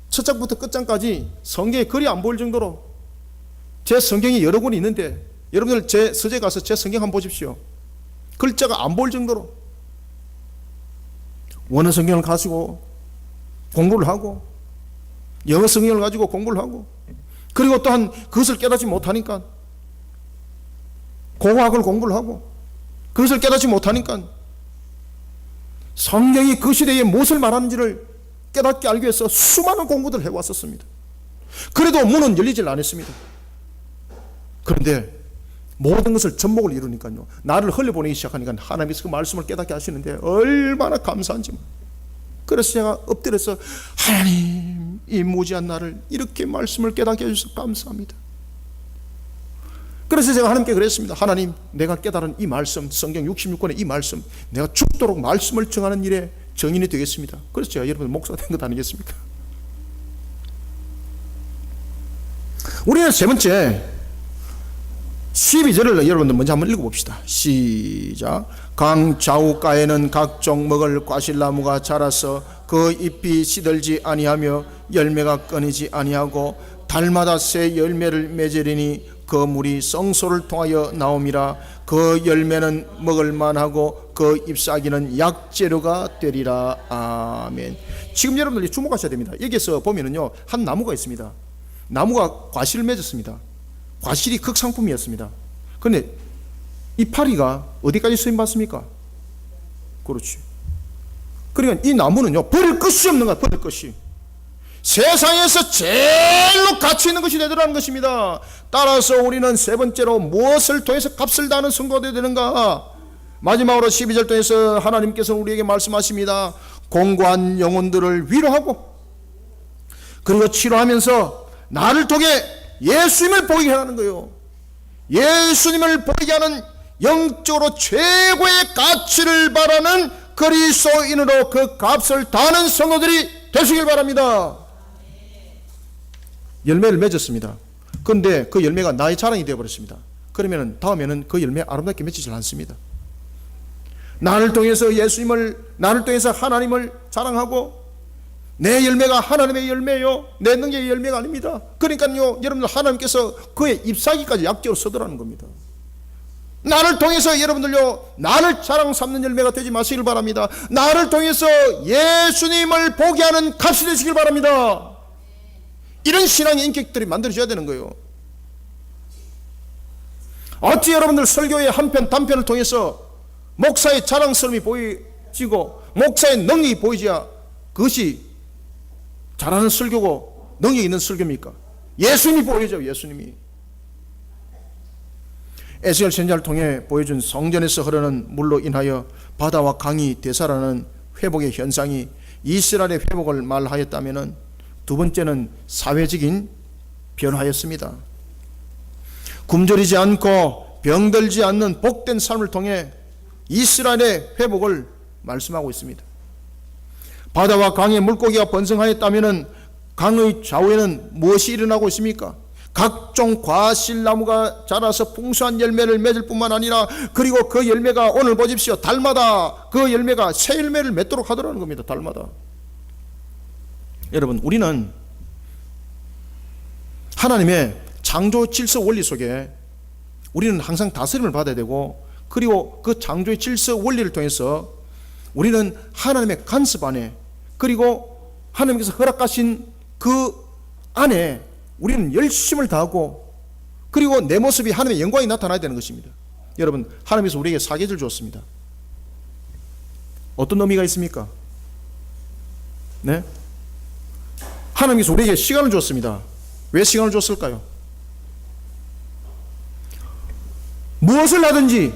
첫 장부터 끝 장까지 성경에 글이 안 보일 정도로 제 성경이 여러 권이 있는데, 여러분들 제 서재 가서 제 성경 한번 보십시오. 글자가 안 보일 정도로 원어 성경을 가지고 공부를 하고, 영어 성경을 가지고 공부를 하고, 그리고 또한 그것을 깨닫지 못하니까 고고학을 공부를 하고, 그것을 깨닫지 못하니까 성경이 그 시대에 무엇을 말하는지를 깨닫게 알기 위해서 수많은 공부들을 해왔었습니다. 그래도 문은 열리질 않았습니다. 그런데 모든 것을 접목을 이루니까요, 나를 흘려보내기 시작하니까 하나님께서 그 말씀을 깨닫게 하시는데 얼마나 감사한지. 그래서 제가 엎드려서 하나님, 이 무지한 나를 이렇게 말씀을 깨닫게 해주셔서 감사합니다. 그래서 제가 하나님께 그랬습니다. 하나님, 내가 깨달은 이 말씀, 성경 66권의 이 말씀, 내가 죽도록 말씀을 정하는 일에 정인이 되겠습니다. 그래서 제가 여러분 목사가 된 것 아니겠습니까? 우리는 세 번째 12절을 여러분들 먼저 한번 읽어봅시다. 시작. 강 좌우가에는 각종 먹을 과실나무가 자라서 그 잎이 시들지 아니하며 열매가 끊이지 아니하고 달마다 새 열매를 맺으리니 그 물이 성소를 통하여 나옴이라. 그 열매는 먹을 만하고 그 잎사귀는 약재료가 되리라. 아멘. 지금 여러분들이 주목하셔야 됩니다. 여기에서 보면은요, 한 나무가 있습니다. 나무가 과실을 맺었습니다. 과실이 극상품이었습니다. 그런데 이파리가 어디까지 쓰임받습니까? 그렇지. 그러니까 이 나무는요, 버릴 것이 없는 거야. 버릴 것이. 세상에서 제일로 가치 있는 것이 되더라는 것입니다. 따라서 우리는 세 번째로 무엇을 통해서 값을 다하는 성도가 되는가? 마지막으로 12절 통해서 하나님께서 우리에게 말씀하십니다. 공고한 영혼들을 위로하고, 그리고 치료하면서 나를 통해 예수님을 보이게 하는 거예요. 예수님을 보이게 하는 영적으로 최고의 가치를 바라는 그리스도인으로 그 값을 다하는 성도들이 되시길 바랍니다. 열매를 맺었습니다. 그런데 그 열매가 나의 자랑이 되어버렸습니다. 그러면 다음에는 그 열매 아름답게 맺히지 않습니다. 나를 통해서 예수님을, 나를 통해서 하나님을 자랑하고, 내 열매가 하나님의 열매요, 내 능력의 열매가 아닙니다. 그러니까요, 여러분들 하나님께서 그의 잎사귀까지 약재로 쓰더라는 겁니다. 나를 통해서 여러분들요, 나를 자랑 삼는 열매가 되지 마시길 바랍니다. 나를 통해서 예수님을 보게 하는 값이 되시길 바랍니다. 이런 신앙의 인격들이 만들어져야 되는 거예요. 어찌 여러분들 설교의 한편 단편을 통해서 목사의 자랑스러움이 보이지고 목사의 능력이 보이지야 그것이 잘하는 설교고 능력 있는 설교입니까? 예수님이 보여줘. 예수님이 에스겔 선지자를 통해 보여준 성전에서 흐르는 물로 인하여 바다와 강이 되살아나는 회복의 현상이 이스라엘의 회복을 말하였다면 두 번째는 사회적인 변화였습니다. 굶주리지 않고 병들지 않는 복된 삶을 통해 이스라엘의 회복을 말씀하고 있습니다. 바다와 강에 물고기가 번성하였다면 강의 좌우에는 무엇이 일어나고 있습니까? 각종 과실나무가 자라서 풍성한 열매를 맺을 뿐만 아니라, 그리고 그 열매가 오늘 보십시오, 달마다 그 열매가 새 열매를 맺도록 하더라는 겁니다. 달마다. 여러분, 우리는 하나님의 창조 질서 원리 속에 우리는 항상 다스림을 받아야 되고, 그리고 그 창조의 질서 원리를 통해서 우리는 하나님의 간섭 안에, 그리고 하나님께서 허락하신 그 안에 우리는 열심을 다하고, 그리고 내 모습이 하나님의 영광이 나타나야 되는 것입니다. 여러분, 하나님께서 우리에게 사계절 주었습니다. 어떤 의미가 있습니까? 네? 하나님께서 우리에게 시간을 주었습니다. 왜 시간을 줬을까요? 무엇을 하든지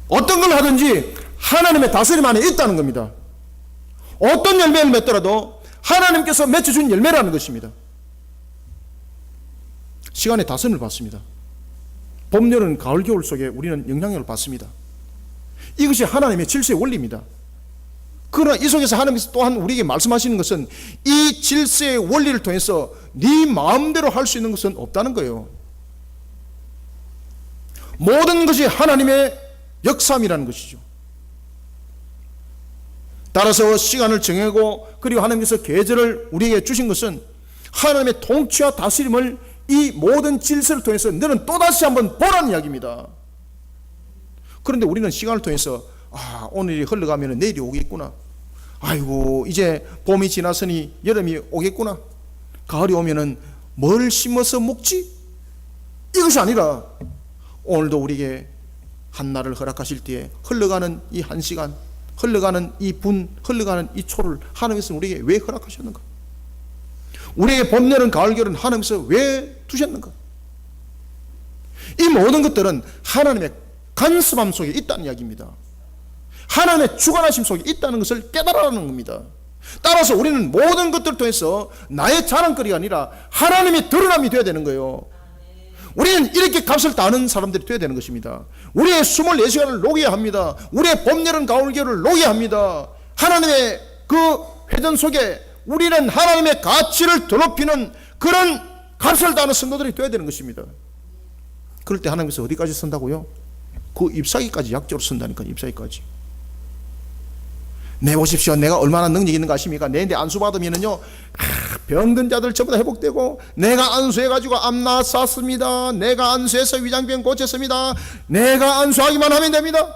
어떤 걸 하든지 하나님의 다스림 안에 있다는 겁니다. 어떤 열매를 맺더라도 하나님께서 맺어준 열매라는 것입니다. 시간의 다스림을 받습니다. 봄, 여름, 가을, 겨울 속에 우리는 영향력을 받습니다. 이것이 하나님의 질서의 원리입니다. 그러나 이 속에서 하나님께서 또한 우리에게 말씀하시는 것은 이 질서의 원리를 통해서 네 마음대로 할 수 있는 것은 없다는 거예요. 모든 것이 하나님의 역사함이라는 것이죠. 따라서 시간을 정하고, 그리고 하나님께서 계절을 우리에게 주신 것은 하나님의 통치와 다스림을 이 모든 질서를 통해서 너는 또다시 한번 보라는 이야기입니다. 그런데 우리는 시간을 통해서 오늘이 흘러가면 내일이 오겠구나, 아이고 이제 봄이 지났으니 여름이 오겠구나, 가을이 오면은 뭘 심어서 먹지? 이것이 아니라 오늘도 우리에게 한날을 허락하실 때에 흘러가는 이 한 시간, 흘러가는 이 분, 흘러가는 이 초를 하나님께서 우리에게 왜 허락하셨는가? 우리에게 봄, 여름, 가을, 겨울은 하나님께서 왜 두셨는가? 이 모든 것들은 하나님의 간섭함 속에 있다는 이야기입니다. 하나님의 주관하심 속에 있다는 것을 깨달아라는 겁니다. 따라서 우리는 모든 것들을 통해서 나의 자랑거리가 아니라 하나님의 드러남이 되어야 되는 거예요. 우리는 이렇게 값을 따는 사람들이 되어야 되는 것입니다. 우리의 24시간을 녹여야 합니다. 우리의 봄, 여름, 가을, 겨울을 녹여야 합니다. 하나님의 그 회전 속에 우리는 하나님의 가치를 더 높이는 그런 값을 따는 성도들이 되어야 되는 것입니다. 그럴 때 하나님께서 어디까지 선다고요? 그 잎사귀까지 약적으로 선다니까. 잎사귀까지. 내 보십시오, 내가 얼마나 능력이 있는 거 아십니까? 내한테 안수 받으면은요, 병든 자들 전부 다 회복되고, 내가 안수해가지고 암 나았습니다, 내가 안수해서 위장병 고쳤습니다, 내가 안수하기만 하면 됩니다.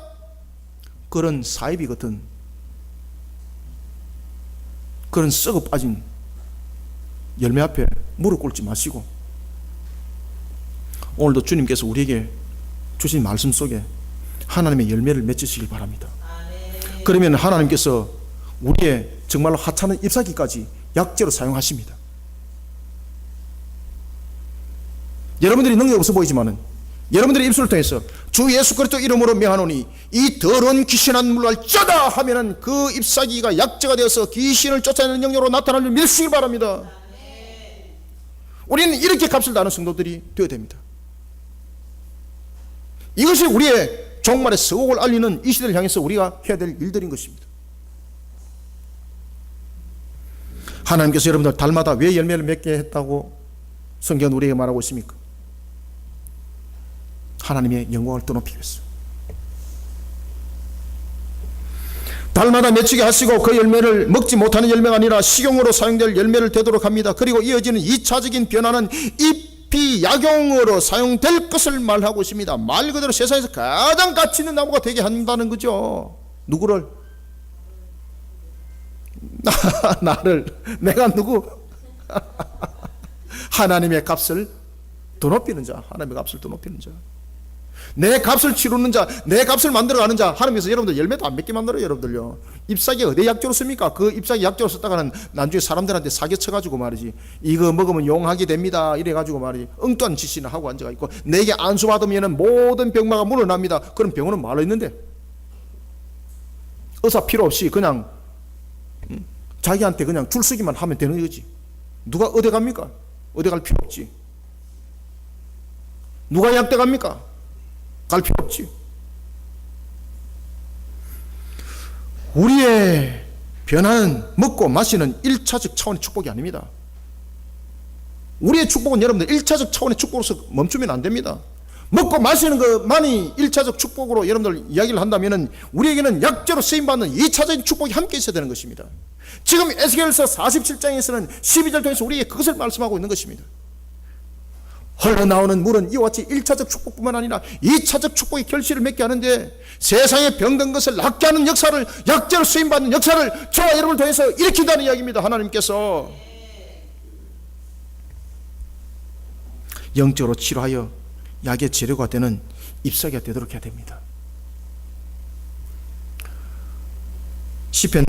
그런 사이비 같은, 그런 썩어 빠진 열매 앞에 무릎 꿇지 마시고, 오늘도 주님께서 우리에게 주신 말씀 속에 하나님의 열매를 맺으시길 바랍니다. 그러면 하나님께서 우리의 정말로 하찮은 잎사귀까지 약재로 사용하십니다. 여러분들이 능력 없어 보이지만은 여러분들의 입술을 통해서 주 예수 그리스도 이름으로 명하노니 이 더러운 귀신한 물갈쩌다 하면은 그 잎사귀가 약재가 되어서 귀신을 쫓아내는 영역으로 나타날 줄 믿으시길 바랍니다. 우리는 이렇게 값을 다하는 성도들이 되어야 됩니다. 이것이 우리의 종말의 서곡을 알리는 이 시대를 향해서 우리가 해야 될 일들인 것입니다. 하나님께서 여러분들 달마다 왜 열매를 맺게 했다고 성경은 우리에게 말하고 있습니까? 하나님의 영광을 떠높이기 위해서. 달마다 맺히게 하시고 그 열매를 먹지 못하는 열매가 아니라 식용으로 사용될 열매를 되도록 합니다. 그리고 이어지는 2차적인 변화는 잎이 약용으로 사용될 것을 말하고 있습니다. 말 그대로 세상에서 가장 가치 있는 나무가 되게 한다는 거죠. 누구를? 나를. 내가 누구? 하나님의 값을 더 높이는 자, 하나님의 값을 더 높이는 자, 내 값을 치르는 자, 내 값을 만들어가는 자. 하나님께서 여러분들 열매도 안 맺게 만들어요. 여러분들요, 잎사귀 어디 약조로 씁니까? 그 잎사귀 약조로 썼다가는 나중에 사람들한테 사기쳐가지고 말이지, 이거 먹으면 용하게 됩니다 이래가지고 말이지 엉뚱한 짓이나 하고 앉아있고, 내게 안수받으면 모든 병마가 물어납니다. 그럼 병원은 말로 있는데 의사 필요 없이 그냥 자기한테 그냥 줄 서기만 하면 되는 거지. 누가 어디 갑니까? 어디 갈 필요 없지. 누가 약대 갑니까? 갈 필요 없지. 우리의 변화는 먹고 마시는 1차적 차원의 축복이 아닙니다. 우리의 축복은 여러분들 1차적 차원의 축복으로서 멈추면 안 됩니다. 먹고 마시는 것만이 1차적 축복으로 여러분들 이야기를 한다면 우리에게는 약재로 쓰임받는 2차적인 축복이 함께 있어야 되는 것입니다. 지금 에스겔서 47장에서는 12절 통해서 우리에게 그것을 말씀하고 있는 것입니다. 흘러나오는 물은 이와 같이 1차적 축복뿐만 아니라 2차적 축복의 결실을 맺게 하는데, 세상에 병든 것을 낫게 하는 역사를, 약재로 쓰임받는 역사를 저와 여러분을 통해서 일으킨다는 이야기입니다. 하나님께서 영적으로 치료하여 약의 재료가 되는 잎사귀가 되도록 해야 됩니다. 시편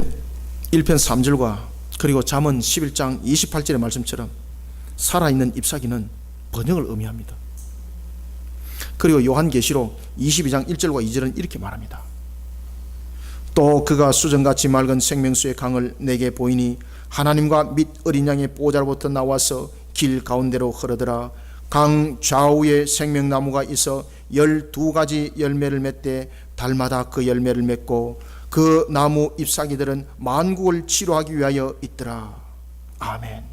1편 3절과 그리고 잠언 11장 28절의 말씀처럼 살아있는 잎사귀는 번영을 의미합니다. 그리고 요한계시록 22장 1절과 2절은 이렇게 말합니다. 또 그가 수정같이 맑은 생명수의 강을 내게 보이니 하나님과 및 어린 양의 보좌로부터 나와서 길 가운데로 흐르더라. 강 좌우에 생명나무가 있어 12가지 열매를 맺되 달마다 그 열매를 맺고 그 나무 잎사귀들은 만국을 치료하기 위하여 있더라. 아멘.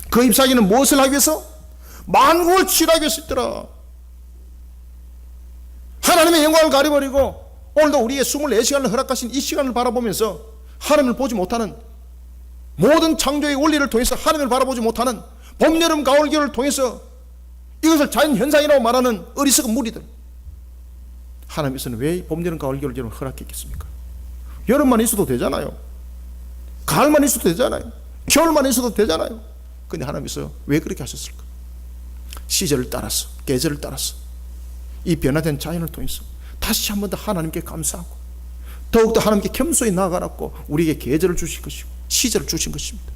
그 잎사귀는 무엇을 하기 위해서? 만국을 치료하기 위해서 있더라. 하나님의 영광을 가려버리고 오늘도 우리의 24시간을 허락하신 이 시간을 바라보면서 하나님을 보지 못하는, 모든 창조의 원리를 통해서 하나님을 바라보지 못하는, 봄, 여름, 가을, 겨울을 통해서 이것을 자연현상이라고 말하는 어리석은 무리들. 하나님께서는 왜 봄, 여름, 가을, 겨울을 허락했겠습니까? 여름만 있어도 되잖아요. 가을만 있어도 되잖아요. 겨울만 있어도 되잖아요. 근데 하나님께서 왜 그렇게 하셨을까? 시절을 따라서, 계절을 따라서 이 변화된 자연을 통해서 다시 한 번 더 하나님께 감사하고 더욱더 하나님께 겸손히 나아가라고 우리에게 계절을 주신 것이고 시절을 주신 것입니다.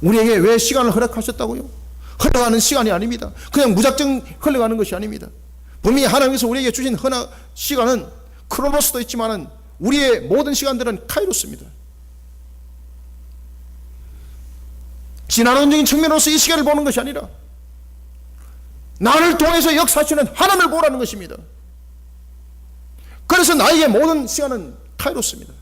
우리에게 왜 시간을 허락하셨다고요? 흘러가는 시간이 아닙니다. 그냥 무작정 흘러가는 것이 아닙니다. 분명히 하나님께서 우리에게 주신 시간은 크로노스도 있지만 우리의 모든 시간들은 카이로스입니다. 진화론적인 측면으로서 이 시간을 보는 것이 아니라 나를 통해서 역사하시는 하나님을 보라는 것입니다. 그래서 나에게 모든 시간은 카이로스입니다.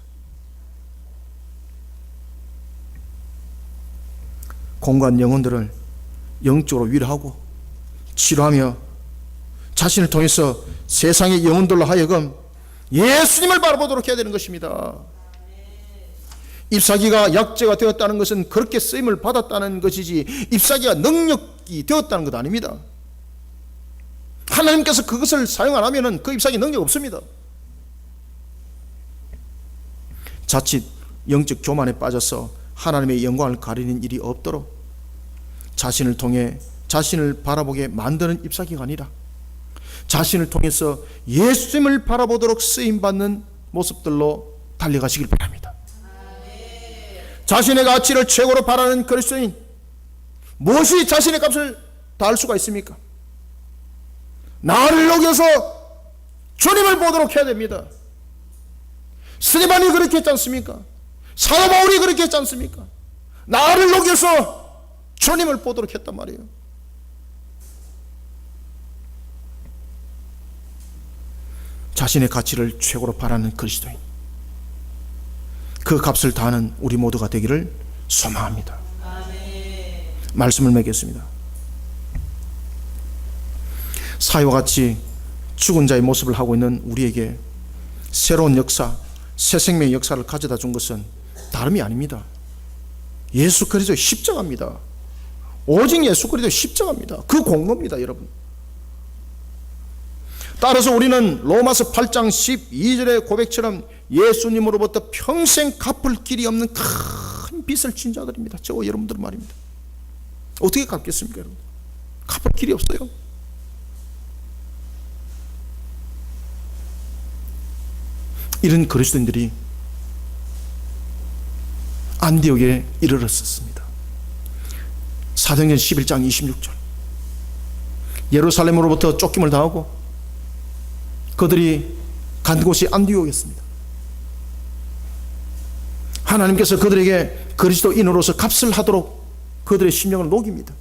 공간 영혼들을 영적으로 위로하고 치료하며 자신을 통해서 세상의 영혼들로 하여금 예수님을 바라보도록 해야 되는 것입니다. 잎사귀가 약재가 되었다는 것은 그렇게 쓰임을 받았다는 것이지 잎사귀가 능력이 되었다는 것 아닙니다. 하나님께서 그것을 사용 안 하면 그 잎사귀 능력 없습니다. 자칫 영적 교만에 빠져서 하나님의 영광을 가리는 일이 없도록 자신을 통해 자신을 바라보게 만드는 잎사귀가 아니라 자신을 통해서 예수님을 바라보도록 쓰임받는 모습들로 달려가시길 바랍니다. 자신의 가치를 최고로 바라는 그리스도인, 무엇이 자신의 값을 다할 수가 있습니까? 나를 녹여서 주님을 보도록 해야 됩니다. 스데반이 그렇게 했지 않습니까? 사도 바울이 그렇게 했지 않습니까? 나를 녹여서 주님을 보도록 했단 말이에요. 자신의 가치를 최고로 바라는 그리스도인, 그 값을 다하는 우리 모두가 되기를 소망합니다. 말씀을 맺겠습니다. 사회와 같이 죽은 자의 모습을 하고 있는 우리에게 새로운 역사, 새 생명의 역사를 가져다 준 것은 다름이 아닙니다. 예수 그리스도의 십자가입니다. 오직 예수 그리스도의 십자가입니다. 그 공로입니다, 여러분. 따라서 우리는 로마서 8장 12절의 고백처럼 예수님으로부터 평생 갚을 길이 없는 큰 빚을 진 자들입니다. 저와 여러분들 말입니다. 어떻게 갚겠습니까, 여러분? 갚을 길이 없어요. 이런 그리스도인들이 안디옥에 이르렀었습니다. 사도행전 11장 26절, 예루살렘으로부터 쫓김을 당하고 그들이 간 곳이 안디옥이었습니다. 하나님께서 그들에게 그리스도인으로서 값을 하도록 그들의 심령을 녹입니다.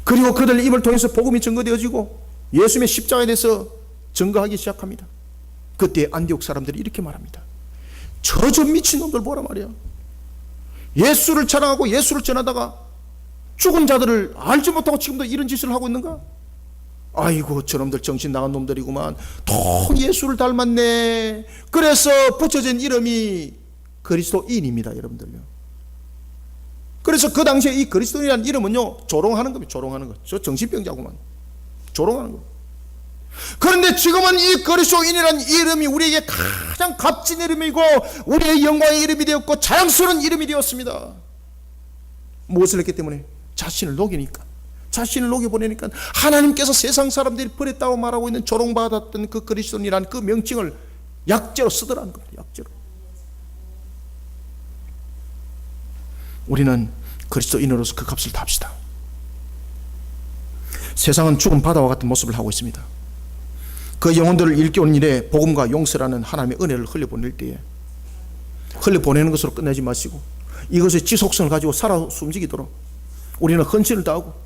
그리고 그들 입을 통해서 복음이 증거되어지고 예수님의 십자가에 대해서 증거하기 시작합니다. 그때 안디옥 사람들이 이렇게 말합니다. 저 미친놈들 보라 말이야. 예수를 자랑하고 예수를 전하다가 죽은 자들을 알지 못하고 지금도 이런 짓을 하고 있는가? 아이고 저놈들 정신 나간 놈들이구만. 더 예수를 닮았네. 그래서 붙여진 이름이 그리스도인입니다, 여러분들요. 그래서 그 당시에 이 그리스도인이라는 이름은요, 조롱하는 겁니다. 조롱하는 거. 저 정신병자구만. 조롱하는 거. 그런데 지금은 이 그리스도인이라는 이름이 우리에게 가장 값진 이름이고 우리의 영광의 이름이 되었고 자랑스러운 이름이 되었습니다. 무엇을 했기 때문에? 자신을 녹이니까. 자신을 녹여보내니까 하나님께서 세상 사람들이 버렸다고 말하고 있는 조롱받았던 그 그리스도인이라는 그 명칭을 약재로 쓰더라는 겁니다. 약재로. 우리는 그리스도인으로서 그 값을 답시다. 세상은 죽은 바다와 같은 모습을 하고 있습니다. 그 영혼들을 일깨우는 일에 복음과 용서라는 하나님의 은혜를 흘려보낼 때에 흘려보내는 것으로 끝내지 마시고 이것의 지속성을 가지고 살아 숨지기도록 우리는 헌신을 다하고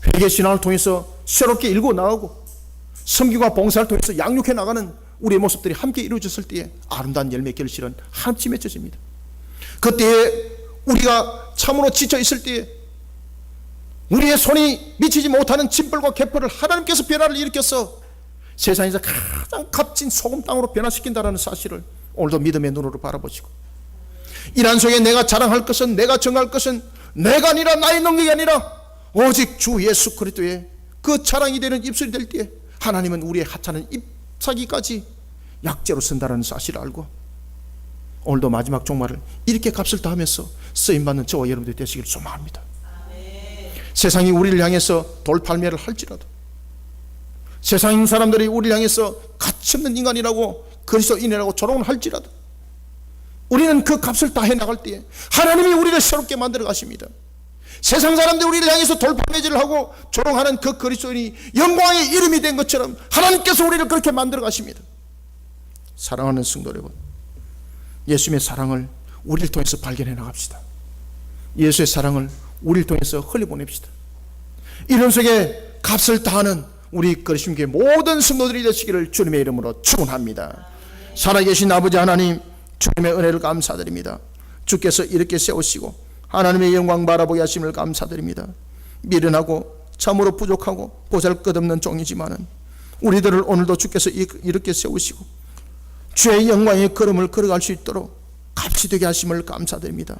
회개신앙을 통해서 새롭게 일궈 나가고 섬기와 봉사를 통해서 양육해 나가는 우리의 모습들이 함께 이루어졌을 때에 아름다운 열매 결실은 한치 맺혀집니다. 그때에 우리가 참으로 지쳐 있을 때에 우리의 손이 미치지 못하는 짐벌과 갯벌을 하나님께서 변화를 일으켜서 세상에서 가장 값진 소금 땅으로 변화시킨다는 사실을 오늘도 믿음의 눈으로 바라보시고 이란 속에 내가 자랑할 것은 내가 정할 것은 내가 아니라 나의 능력이 아니라 오직 주 예수 그리스도의 그 자랑이 되는 입술이 될 때에 하나님은 우리의 하찮은 잎사귀까지 약재로 쓴다는 사실을 알고 오늘도 마지막 종말을 이렇게 값을 다하면서 쓰임받는 저와 여러분들이 되시길 소망합니다. 세상이 우리를 향해서 돌팔매를 할지라도 세상 사람들이 우리를 향해서 가치없는 인간이라고 그리스도인이라고 조롱을 할지라도 우리는 그 값을 다 해나갈 때에 하나님이 우리를 새롭게 만들어 가십니다. 세상 사람들이 우리를 향해서 돌팔매질을 하고 조롱하는 그 그리스도인이 영광의 이름이 된 것처럼 하나님께서 우리를 그렇게 만들어 가십니다. 사랑하는 성도 여러분, 예수님의 사랑을 우리를 통해서 발견해 나갑시다. 예수의 사랑을 우리를 통해서 흘려보냅시다. 이런 속에 값을 다하는 우리 그리스도의 모든 성도들이 되시기를 주님의 이름으로 축원합니다. 살아계신 아버지 하나님, 주님의 은혜를 감사드립니다. 주께서 이렇게 세우시고 하나님의 영광 바라보게 하심을 감사드립니다. 미련하고 참으로 부족하고 보잘것없는 종이지만은 우리들을 오늘도 주께서 이렇게 세우시고 주의 영광의 걸음을 걸어갈 수 있도록 값이 되게 하심을 감사드립니다.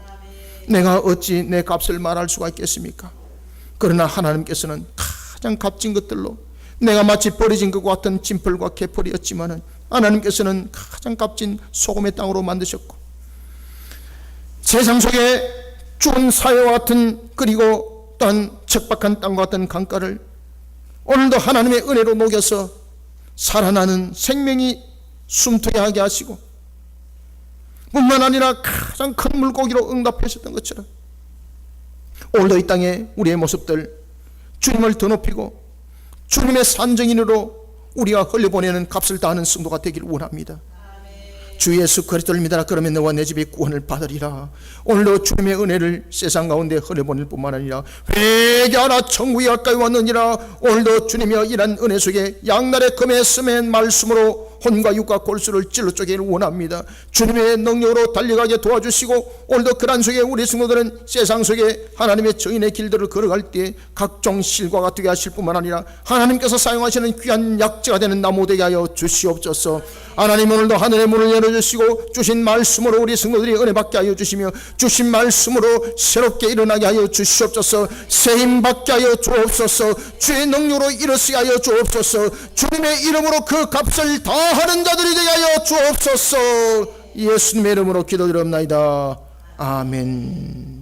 내가 어찌 내 값을 말할 수가 있겠습니까? 그러나 하나님께서는 가장 값진 것들로 내가 마치 버려진 것과 같은 짐벌과 개펄이었지만은 하나님께서는 가장 값진 소금의 땅으로 만드셨고 세상 속에 죽은 사회와 같은 그리고 또한 척박한 땅과 같은 강가를 오늘도 하나님의 은혜로 녹여서 살아나는 생명이 숨통하게 하게 하시고 뿐만 아니라 가장 큰 물고기로 응답하셨던 것처럼 오늘도 이 땅에 우리의 모습들 주님을 더 높이고 주님의 산정인으로 우리가 흘려보내는 값을 다하는 성도가 되기를 원합니다. 주 예수 그리스도를 믿어라. 그러면 너와 내 집이 구원을 받으리라. 오늘도 주님의 은혜를 세상 가운데 흘려보낼 뿐만 아니라 회개하라 천국이 가까이 왔느니라. 오늘도 주님이여 이런 은혜 속에 양날의 금에 스맨 말씀으로 혼과 육과 골수를 찔러 쪼개기를 원합니다. 주님의 능력으로 달려가게 도와주시고 오늘도 그런 속에 우리 성도들은 세상 속에 하나님의 정인의 길들을 걸어갈 때 각종 실과가 되게 하실 뿐만 아니라 하나님께서 사용하시는 귀한 약재가 되는 나무 되게 하여 주시옵소서. 하나님 오늘도 하늘의 문을 열어주시고 주신 말씀으로 우리 성도들이 은혜 받게 하여 주시며 주신 말씀으로 새롭게 일어나게 하여 주시옵소서. 새힘 받게 하여 주옵소서. 주의 능력으로 일어서게 하여 주옵소서. 주님의 이름으로 그 값을 다 하는 자들이 되게 하여 주옵소서. 예수님의 이름으로 기도드립니다. 아멘.